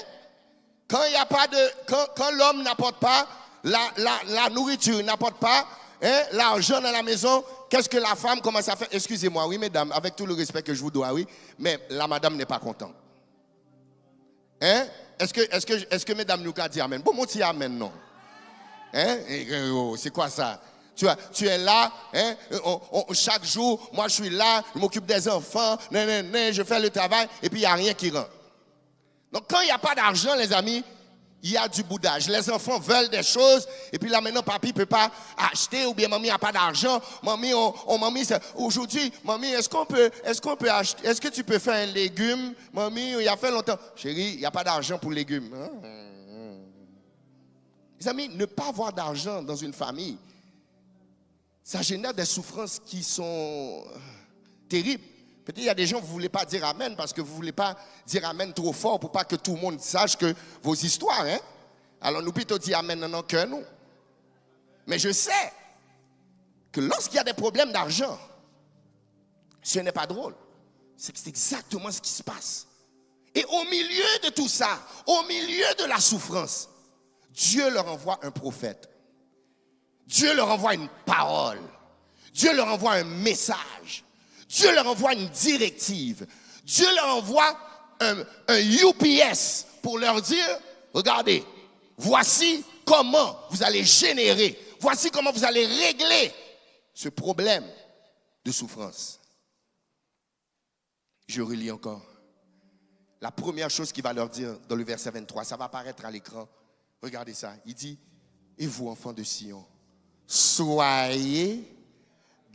B: Quand il y a pas de, quand l'homme n'apporte pas la nourriture, n'apporte pas l'argent dans la maison, qu'est-ce que la femme commence à faire? Excusez-moi, oui, mesdames, avec tout le respect que je vous dois, oui, mais la madame n'est pas contente. Hein? Est-ce que mesdames nous dit amen? Bon, moi, tu dis amen, non? Hein? C'est quoi ça? Tu es là, hein? Chaque jour, moi je suis là, je m'occupe des enfants, je fais le travail, et puis il n'y a rien qui rentre. Donc quand il n'y a pas d'argent, les amis, il y a du boudage. Les enfants veulent des choses, et puis là maintenant, papy ne peut pas acheter, ou bien maman n'a pas d'argent. Mamie, aujourd'hui, mamie, est-ce qu'on peut acheter, est-ce que tu peux faire un légume? Mamie, il y a fait longtemps. Chérie, il n'y a pas d'argent pour légumes. Les amis, ne pas avoir d'argent dans une famille, ça génère des souffrances qui sont terribles. Peut-être qu'il y a des gens, vous ne voulez pas dire amen parce que vous ne voulez pas dire amen trop fort pour pas que tout le monde sache que vos histoires. Hein? Alors nous plutôt dire amen non que nous. Mais je sais que lorsqu'il y a des problèmes d'argent, ce n'est pas drôle. C'est exactement ce qui se passe. Et au milieu de tout ça, au milieu de la souffrance, Dieu leur envoie un prophète. Dieu leur envoie une parole. Dieu leur envoie un message. Dieu leur envoie une directive. Dieu leur envoie un UPS pour leur dire, regardez, voici comment vous allez générer, voici comment vous allez régler ce problème de souffrance. Je relis encore. La première chose qu'il va leur dire dans le verset 23, ça va apparaître à l'écran. Regardez ça. Il dit, et vous, enfants de Sion, soyez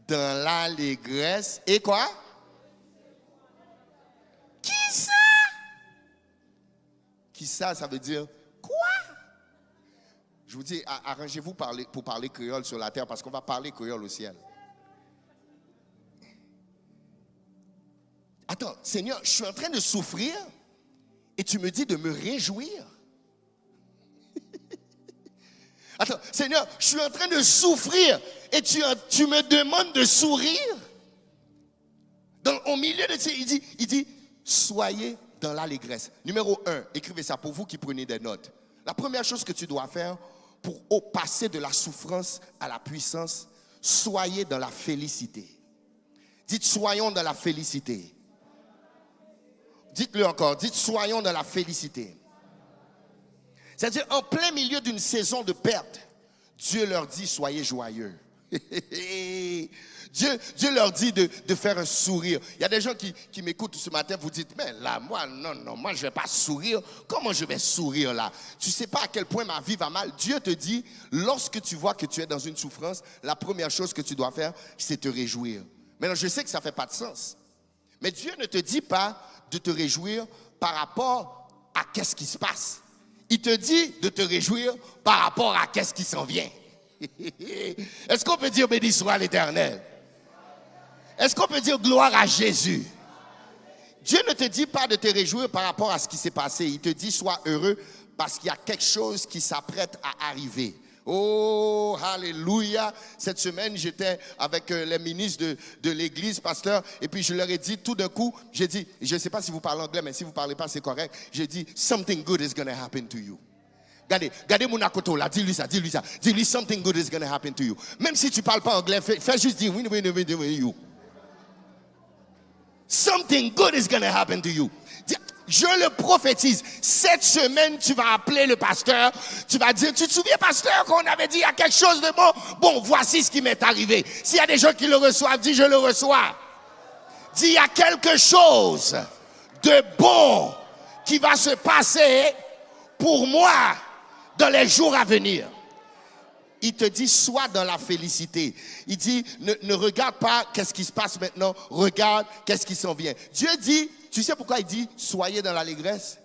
B: dans l'allégresse. Et quoi? Qui ça? Qui ça, ça veut dire quoi? Je vous dis, arrangez-vous pour parler créole sur la terre parce qu'on va parler créole au ciel. Attends, Seigneur, je suis en train de souffrir et tu me dis de me réjouir. Attends, Seigneur, je suis en train de souffrir et tu me demandes de sourire. Au milieu de ça, il dit, soyez dans l'allégresse. Numéro 1, écrivez ça pour vous qui prenez des notes. La première chose que tu dois faire pour passer de la souffrance à la puissance, soyez dans la félicité. Dites, soyons dans la félicité. Dites-le encore, dites, soyons dans la félicité. C'est-à-dire, en plein milieu d'une saison de perte, Dieu leur dit, soyez joyeux. Dieu leur dit de faire un sourire. Il y a des gens qui m'écoutent ce matin, vous dites, mais là, moi, non, moi, je ne vais pas sourire. Comment je vais sourire là? Tu ne sais pas à quel point ma vie va mal. Dieu te dit, lorsque tu vois que tu es dans une souffrance, la première chose que tu dois faire, c'est te réjouir. Maintenant, je sais que ça ne fait pas de sens. Mais Dieu ne te dit pas de te réjouir par rapport à qu'est-ce qui se passe. Il te dit de te réjouir par rapport à qu'est-ce qui s'en vient. Est-ce qu'on peut dire béni soit l'Éternel? Est-ce qu'on peut dire gloire à Jésus? Dieu ne te dit pas de te réjouir par rapport à ce qui s'est passé. Il te dit sois heureux parce qu'il y a quelque chose qui s'apprête à arriver. Oh, alléluia. Cette semaine, j'étais avec les ministres de l'église, pasteur, et puis je leur ai dit tout d'un coup, j'ai dit, je ne sais pas si vous parlez anglais, mais si vous ne parlez pas, c'est correct. J'ai dit, something good is going to happen to you. Regardez mon akoto là, dis-lui ça. Dis-lui, something good is going to happen to you. Même si tu ne parles pas anglais, fais juste dire, you. Something good is going to happen to you. Je le prophétise. Cette semaine, tu vas appeler le pasteur. Tu vas dire, tu te souviens, pasteur, qu'on avait dit il y a quelque chose de bon? Bon, voici ce qui m'est arrivé. S'il y a des gens qui le reçoivent, dis, je le reçois. Dis, il y a quelque chose de bon qui va se passer pour moi dans les jours à venir. Il te dit, sois dans la félicité. Il dit, ne regarde pas qu'est-ce qui se passe maintenant. Regarde qu'est-ce qui s'en vient. Dieu dit, tu sais pourquoi il dit, soyez dans l'allégresse?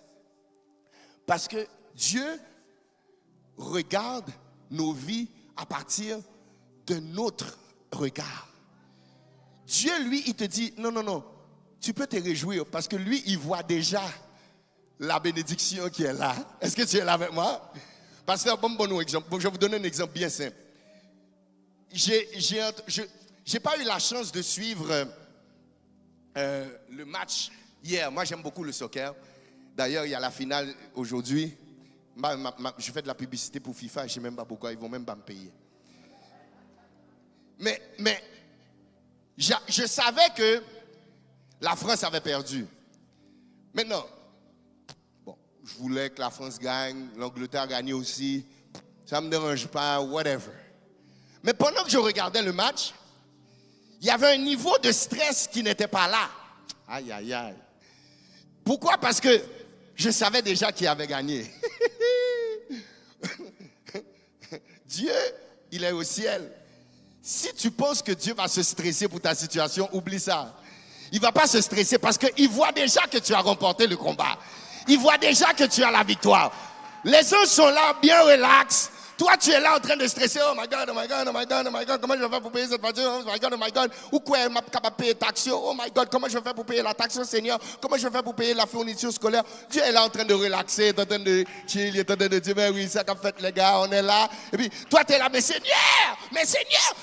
B: Parce que Dieu regarde nos vies à partir de notre regard. Dieu, lui, il te dit, non, tu peux te réjouir parce que lui, il voit déjà la bénédiction qui est là. Est-ce que tu es là avec moi? Pasteur, bon exemple. Je vais vous donner un exemple bien simple. J'ai pas eu la chance de suivre le match hier. Moi, j'aime beaucoup le soccer. D'ailleurs, il y a la finale aujourd'hui. Je fais de la publicité pour FIFA. Je ne sais même pas pourquoi. Ils ne vont même pas me payer. Mais je savais que la France avait perdu. Maintenant, bon, je voulais que la France gagne. L'Angleterre gagne aussi. Ça ne me dérange pas, whatever. Mais pendant que je regardais le match, il y avait un niveau de stress qui n'était pas là. Aïe, aïe, aïe. Pourquoi? Parce que je savais déjà qui avait gagné. Dieu, il est au ciel. Si tu penses que Dieu va se stresser pour ta situation, oublie ça. Il ne va pas se stresser parce qu'il voit déjà que tu as remporté le combat. Il voit déjà que tu as la victoire. Les autres sont là, bien relax. Toi, tu es là en train de stresser. Oh my God, oh my God, oh my God, oh my God. Comment je vais faire pour payer cette voiture? Oh my God, oh my God. Ou quoi, je suis capable de payer taxe? Oh my God, comment je vais faire pour payer la taxe, Seigneur? Comment je vais faire pour payer la fourniture scolaire? Dieu est là en train de relaxer, en train de chill, il est en train de dire, mais oui, ça qu'a fait les gars, on est là. Et puis, toi, tu es là, mais Seigneur.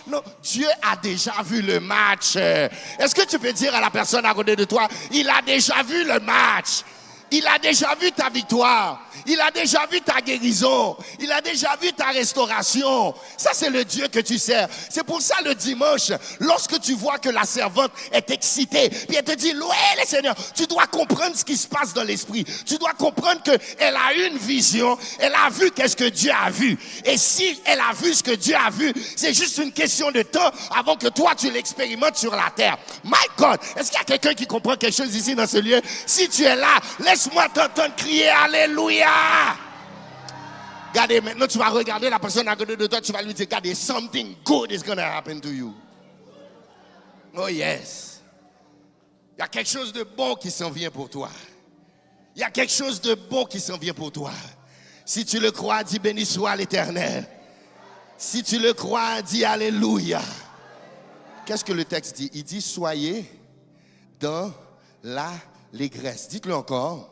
B: Non, Dieu a déjà vu le match. Est-ce que tu peux dire à la personne à côté de toi, il a déjà vu le match? Il a déjà vu ta victoire. Il a déjà vu ta guérison. Il a déjà vu ta restauration. Ça, c'est le Dieu que tu sers. C'est pour ça, le dimanche, lorsque tu vois que la servante est excitée, puis elle te dit, louez le Seigneur, tu dois comprendre ce qui se passe dans l'esprit. Tu dois comprendre qu'elle a une vision. Elle a vu qu'est-ce que Dieu a vu. Et si elle a vu ce que Dieu a vu, c'est juste une question de temps avant que toi, tu l'expérimentes sur la terre. My God, est-ce qu'il y a quelqu'un qui comprend quelque chose ici dans ce lieu? Si tu es là, laisse-moi t'entendre crier Alléluia. Regardez, maintenant tu vas regarder la personne à côté de toi, tu vas lui dire, regardez, something good is going to happen to you. Oh yes. Il y a quelque chose de bon qui s'en vient pour toi. Il y a quelque chose de bon qui s'en vient pour toi. Si tu le crois, dis béni soit l'Éternel. Si tu le crois, dis Alléluia. Qu'est-ce que le texte dit? Il dit, soyez dans l'allégresse. Dites-le encore.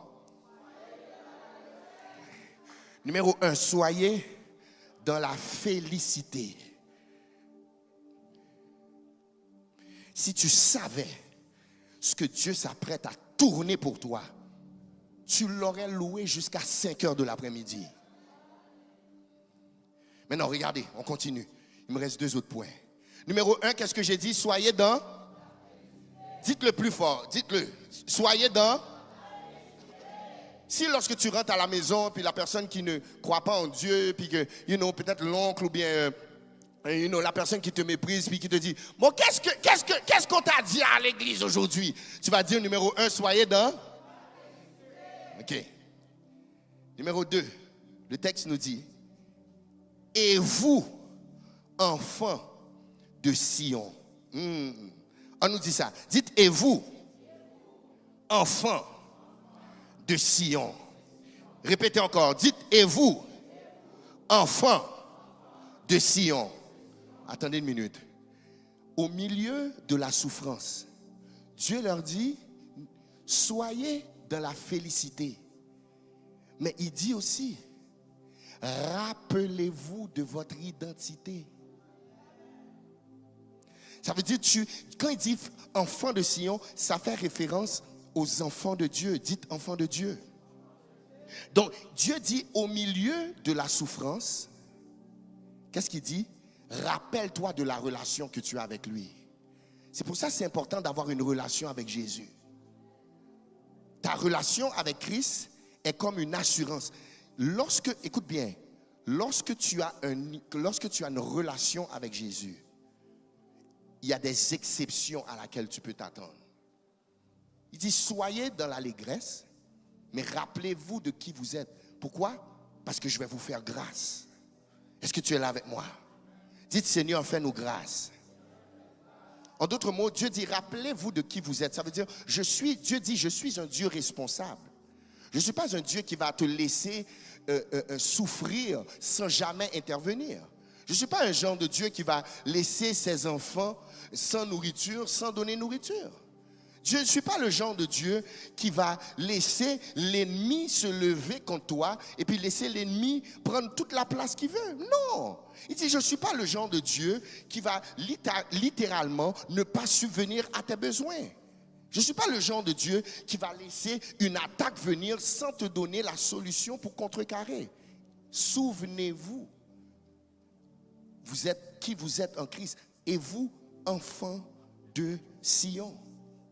B: Numéro 1, soyez dans la félicité. Si tu savais ce que Dieu s'apprête à tourner pour toi, tu l'aurais loué jusqu'à 5 heures de l'après-midi. Maintenant, regardez, on continue. Il me reste 2 autres points. Numéro 1, qu'est-ce que j'ai dit? Soyez dans... Dites-le plus fort, dites-le. Soyez dans... Si lorsque tu rentres à la maison, puis la personne qui ne croit pas en Dieu, puis que, peut-être l'oncle ou bien, la personne qui te méprise, puis qui te dit, bon, qu'est-ce qu'on t'a dit à l'église aujourd'hui? Tu vas dire, numéro 1, soyez dans... OK. Numéro 2, le texte nous dit, et vous, enfants de Sion. On nous dit ça. Dites, et vous, enfants de Sion. Répétez encore. Dites, et vous, enfants de Sion. Attendez une minute. Au milieu de la souffrance, Dieu leur dit, soyez dans la félicité. Mais il dit aussi, rappelez-vous de votre identité. Ça veut dire, quand il dit enfant de Sion, ça fait référence aux enfants de Dieu. Dites enfants de Dieu. Donc, Dieu dit au milieu de la souffrance, qu'est-ce qu'il dit? Rappelle-toi de la relation que tu as avec lui. C'est pour ça que c'est important d'avoir une relation avec Jésus. Ta relation avec Christ est comme une assurance. Écoute bien, lorsque tu as une relation avec Jésus, il y a des exceptions à laquelle tu peux t'attendre. Il dit, soyez dans l'allégresse, mais rappelez-vous de qui vous êtes. Pourquoi? Parce que je vais vous faire grâce. Est-ce que tu es là avec moi? Dites, Seigneur, fais-nous grâce. En d'autres mots, Dieu dit, rappelez-vous de qui vous êtes. Ça veut dire, Dieu dit, je suis un Dieu responsable. Je ne suis pas un Dieu qui va te laisser souffrir sans jamais intervenir. Je ne suis pas un genre de Dieu qui va laisser ses enfants sans nourriture, sans donner nourriture. Je ne suis pas le genre de Dieu qui va laisser l'ennemi se lever contre toi et puis laisser l'ennemi prendre toute la place qu'il veut. Non. Il dit, je ne suis pas le genre de Dieu qui va littéralement ne pas subvenir à tes besoins. Je ne suis pas le genre de Dieu qui va laisser une attaque venir sans te donner la solution pour contrecarrer. Souvenez-vous, vous êtes qui vous êtes en Christ et vous, enfants de Sion.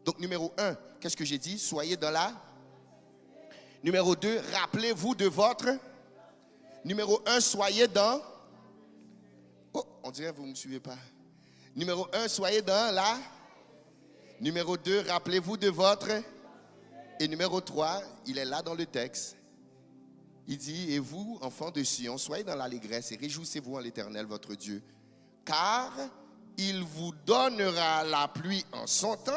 B: Donc, numéro 1, qu'est-ce que j'ai dit? Soyez dans la. Numéro 2, rappelez-vous de votre. Numéro 1, soyez dans. Oh, on dirait que vous ne me suivez pas. Numéro 1, soyez dans la. Numéro 2, rappelez-vous de votre. Et numéro 3, il est là dans le texte. Il dit, et vous, enfants de Sion, soyez dans l'allégresse et réjouissez-vous en l'Éternel, votre Dieu. Car il vous donnera la pluie en son temps.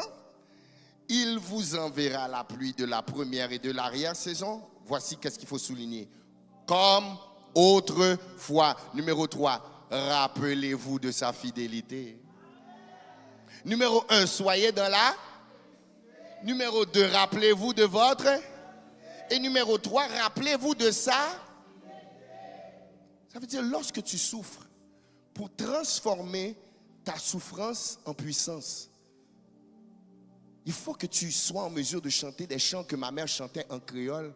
B: Il vous enverra la pluie de la première et de l'arrière-saison. Voici qu'est-ce qu'il faut souligner. Comme autrefois. Numéro 3, rappelez-vous de sa fidélité. Numéro 1, soyez dans la. Numéro 2, rappelez-vous de votre. Et numéro 3, rappelez-vous de ça. Ça veut dire, lorsque tu souffres, pour transformer ta souffrance en puissance, il faut que tu sois en mesure de chanter des chants que ma mère chantait en créole.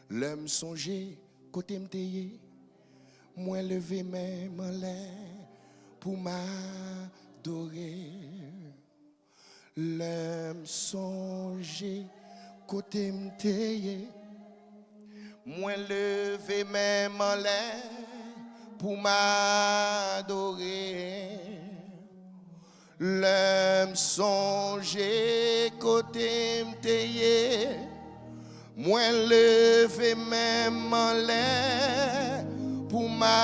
B: L'homme songer, côté m'teye, moi levé même en l'air pour m'adorer. L'homme songer, côté m'teye, moi levé même en l'air pour m'adorer. L'homme songer côté m'teye, moi levé même en l'air pour m'adorer.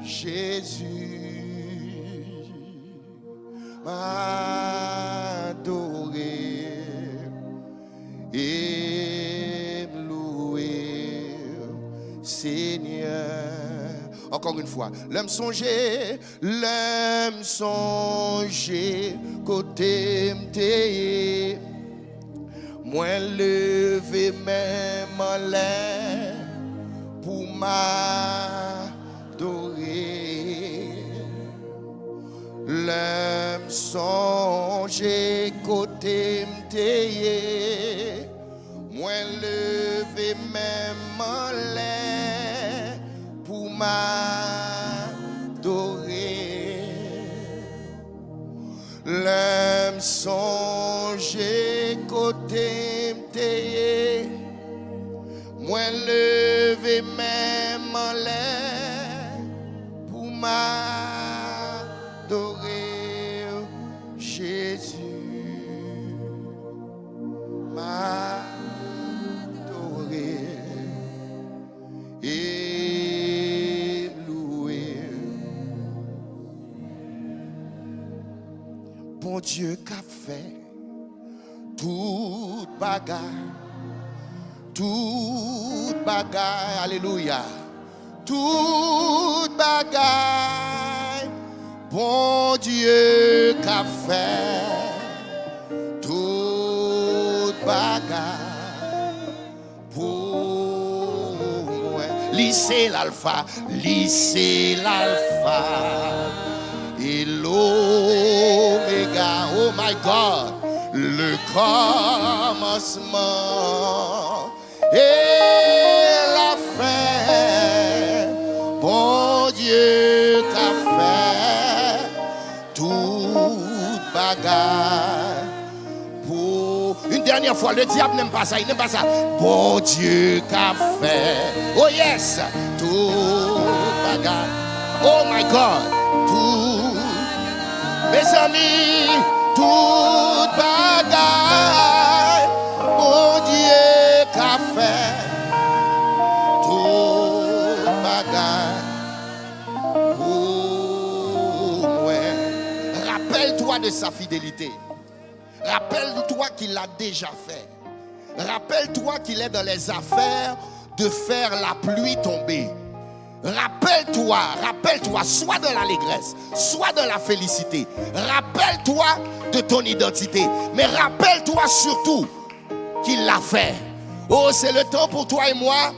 B: Jésus m'adorer et me louer, Seigneur. Encore une fois, l'homme songer, côté m'teye, moi levé même en l'air pour m'adorer. L'homme songer, côté m'teye, moi levé même en l'air pour m'adorer. L'homme songer, côté m'teye, moi levé même en l'air pour m'adorer. Jésus m'adorer et louer. Bon Dieu qu'a fait toute bagarre, alléluia, toute bagaille. Bon Dieu qu'a fait toute bagaille pour moi. Lycée l'alpha et l'oméga. Oh my God, le commencement et la fin. Bon Dieu qu'a fait toute bagarre pour. Une dernière fois, le diable n'aime pas ça, il n'aime pas ça. Bon Dieu qu'a fait, oh yes, toute bagarre. Oh my God, tout, mes amis, toute bagarre. Bon Dieu qu'a fait toute bagarre pour moi. Rappelle-toi de sa fidélité. Rappelle-toi qu'il l'a déjà fait. Rappelle-toi qu'il est dans les affaires de faire la pluie tomber. Rappelle-toi rappelle-toi, soit dans l'allégresse, soit dans la félicité. Rappelle-toi de ton identité. Mais rappelle-toi surtout qu'il l'a fait. Oh, c'est le temps pour toi et moi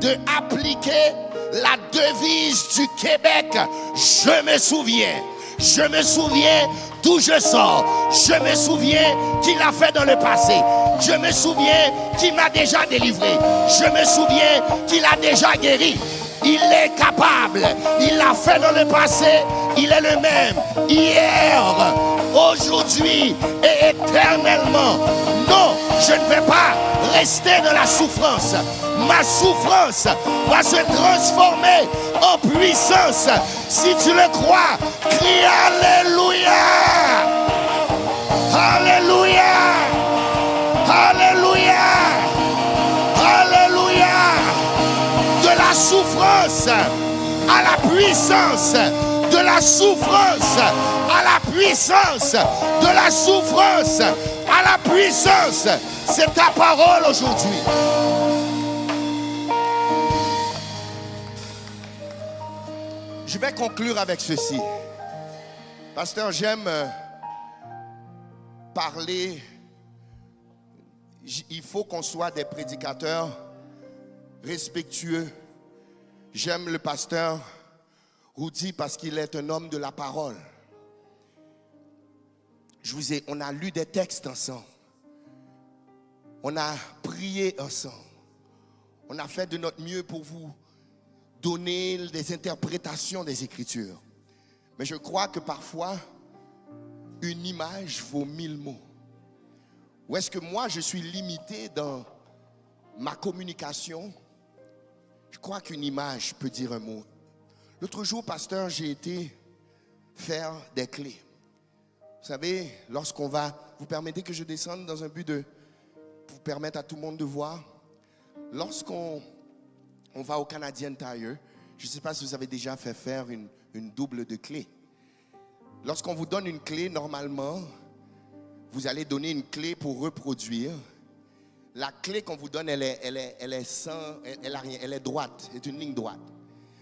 B: de appliquer la devise du Québec. Je me souviens d'où je sors. Je me souviens qu'il a fait dans le passé. Je me souviens qu'il m'a déjà délivré. Je me souviens qu'il a déjà guéri. Il est capable. Il l'a fait dans le passé. Il est le même hier, aujourd'hui et éternellement. Non, je ne vais pas rester dans la souffrance. Ma souffrance va se transformer en puissance. Si tu le crois, crie Alléluia! Alléluia! Alléluia! Alléluia! De la souffrance à la puissance. De la souffrance à la puissance. De la souffrance à la puissance. C'est ta parole aujourd'hui. Je vais conclure avec ceci. Pasteur, j'aime parler. Il faut qu'on soit des prédicateurs respectueux. J'aime le pasteur Rudy parce qu'il est un homme de la parole. On a lu des textes ensemble. On a prié ensemble. On a fait de notre mieux pour vous donner des interprétations des Écritures. Mais je crois que parfois, une image vaut 1000 mots. Ou est-ce que moi, je suis limité dans ma communication? Je crois qu'une image peut dire un mot. L'autre jour, pasteur, j'ai été faire des clés. Vous savez, lorsqu'on va... Vous permettez que je descende dans un but de... Pour permettre à tout le monde de voir. Lorsqu'on va au Canadian Tire, je ne sais pas si vous avez déjà fait faire une double de clés. Lorsqu'on vous donne une clé, normalement, vous allez donner une clé pour reproduire. La clé qu'on vous donne, elle est droite, c'est une ligne droite.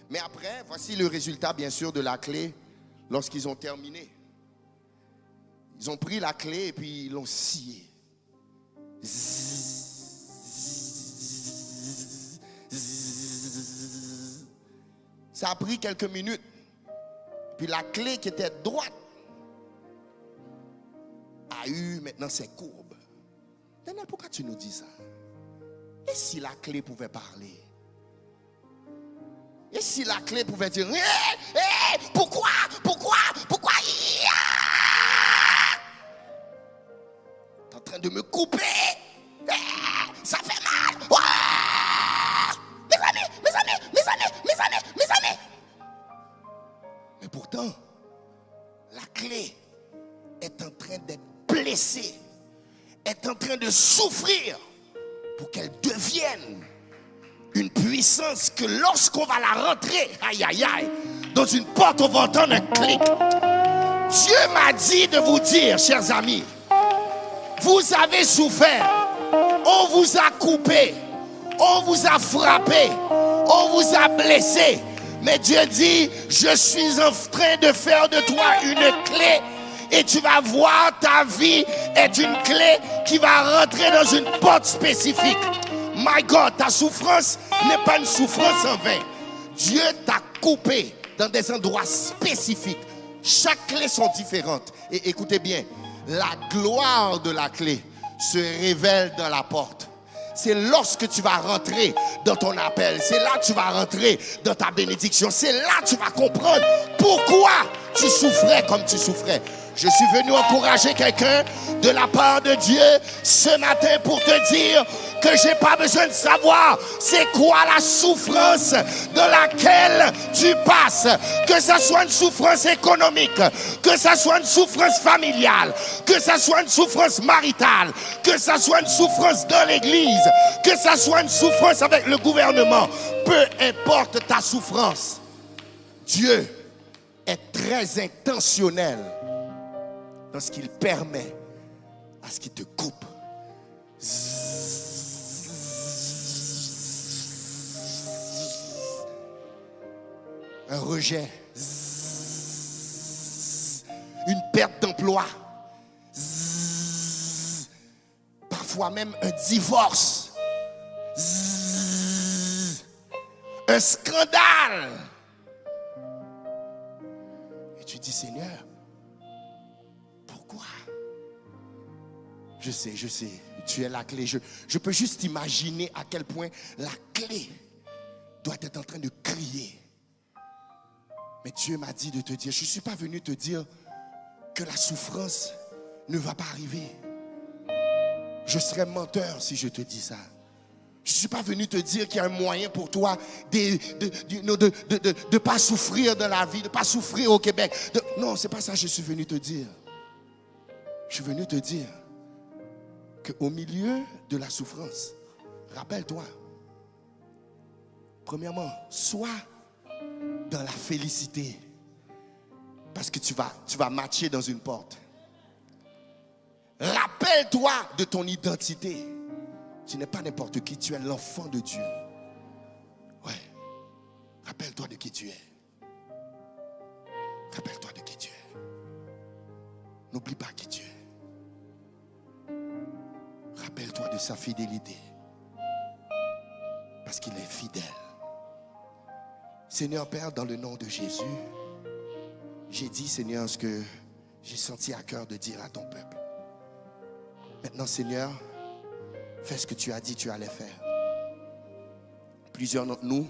B: Mais après, voici le résultat, bien sûr, de la clé lorsqu'ils ont terminé. Ils ont pris la clé et puis ils l'ont sciée. Ça a pris quelques minutes. Puis la clé qui était droite a eu maintenant ses courbes. Daniel, pourquoi tu nous dis ça? Et si la clé pouvait parler? Et si la clé pouvait dire pourquoi t'es en train de me couper? Ça fait mal. Mes amis. Mais pourtant, la clé est en train d'être blessée, est en train de souffrir pour qu'elle devienne une puissance que lorsqu'on va la rentrer, dans une porte, on va entendre un clic. Dieu m'a dit de vous dire, chers amis, vous avez souffert, on vous a coupé, on vous a frappé, on vous a blessé. Mais Dieu dit, je suis en train de faire de toi une clé. Et tu vas voir, ta vie est une clé qui va rentrer dans une porte spécifique. My God, ta souffrance n'est pas une souffrance en vain. Dieu t'a coupé dans des endroits spécifiques. Chaque clé sont différentes. Et écoutez bien, la gloire de la clé se révèle dans la porte. C'est lorsque tu vas rentrer dans ton appel. C'est là que tu vas rentrer dans ta bénédiction. C'est là que tu vas comprendre pourquoi tu souffrais comme tu souffrais. Je suis venu encourager quelqu'un de la part de Dieu ce matin pour te dire que j'ai pas besoin de savoir c'est quoi la souffrance dans laquelle tu passes. Que ça soit une souffrance économique, que ça soit une souffrance familiale, que ça soit une souffrance maritale, que ça soit une souffrance dans l'église, que ça soit une souffrance avec le gouvernement. Peu importe ta souffrance, Dieu est très intentionnel dans ce qu'il permet à ce qu'il te coupe. un rejet, une perte d'emploi, parfois même un divorce, un scandale. Et tu dis, Seigneur, pourquoi? Je sais, tu es la clé. Je peux juste imaginer à quel point la clé doit être en train de crier. Mais Dieu m'a dit de te dire, je ne suis pas venu te dire que la souffrance ne va pas arriver. Je serais menteur si je te dis ça. Je ne suis pas venu te dire qu'il y a un moyen pour toi de ne pas souffrir dans la vie, de ne pas souffrir au Québec. Non, ce n'est pas ça que je suis venu te dire. Je suis venu te dire qu'au milieu de la souffrance, rappelle-toi, premièrement, sois dans la félicité. Parce que tu vas matcher dans une porte. Rappelle-toi de ton identité. Tu n'es pas n'importe qui, tu es l'enfant de Dieu. Ouais. Rappelle-toi de qui tu es. Rappelle-toi de qui tu es. N'oublie pas qui tu es. Rappelle-toi de sa fidélité. Parce qu'il est fidèle. Seigneur Père, dans le nom de Jésus, j'ai dit, Seigneur, ce que j'ai senti à cœur de dire à ton peuple. Maintenant, Seigneur, fais ce que tu as dit tu allais faire. Plusieurs d'entre nous,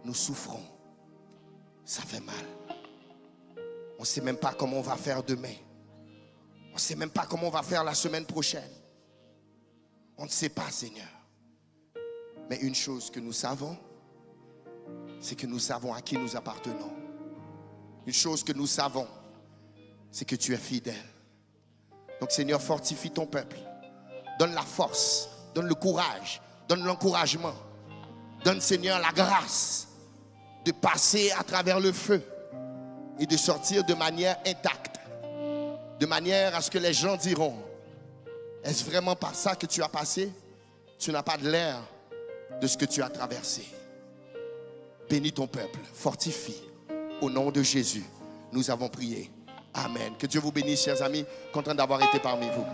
B: nous souffrons. Ça fait mal. On ne sait même pas comment on va faire demain. On ne sait même pas comment on va faire la semaine prochaine. On ne sait pas, Seigneur. Mais une chose que nous savons, c'est que nous savons à qui nous appartenons. Une chose que nous savons, c'est que tu es fidèle. Donc Seigneur, fortifie ton peuple. Donne la force, donne le courage, donne l'encouragement. Donne Seigneur la grâce de passer à travers le feu et de sortir de manière intacte. De manière à ce que les gens diront, est-ce vraiment par ça que tu as passé? Tu n'as pas de l'air de ce que tu as traversé. Bénis ton peuple, fortifie. Au nom de Jésus, nous avons prié. Amen. Que Dieu vous bénisse, chers amis. Content d'avoir été parmi vous.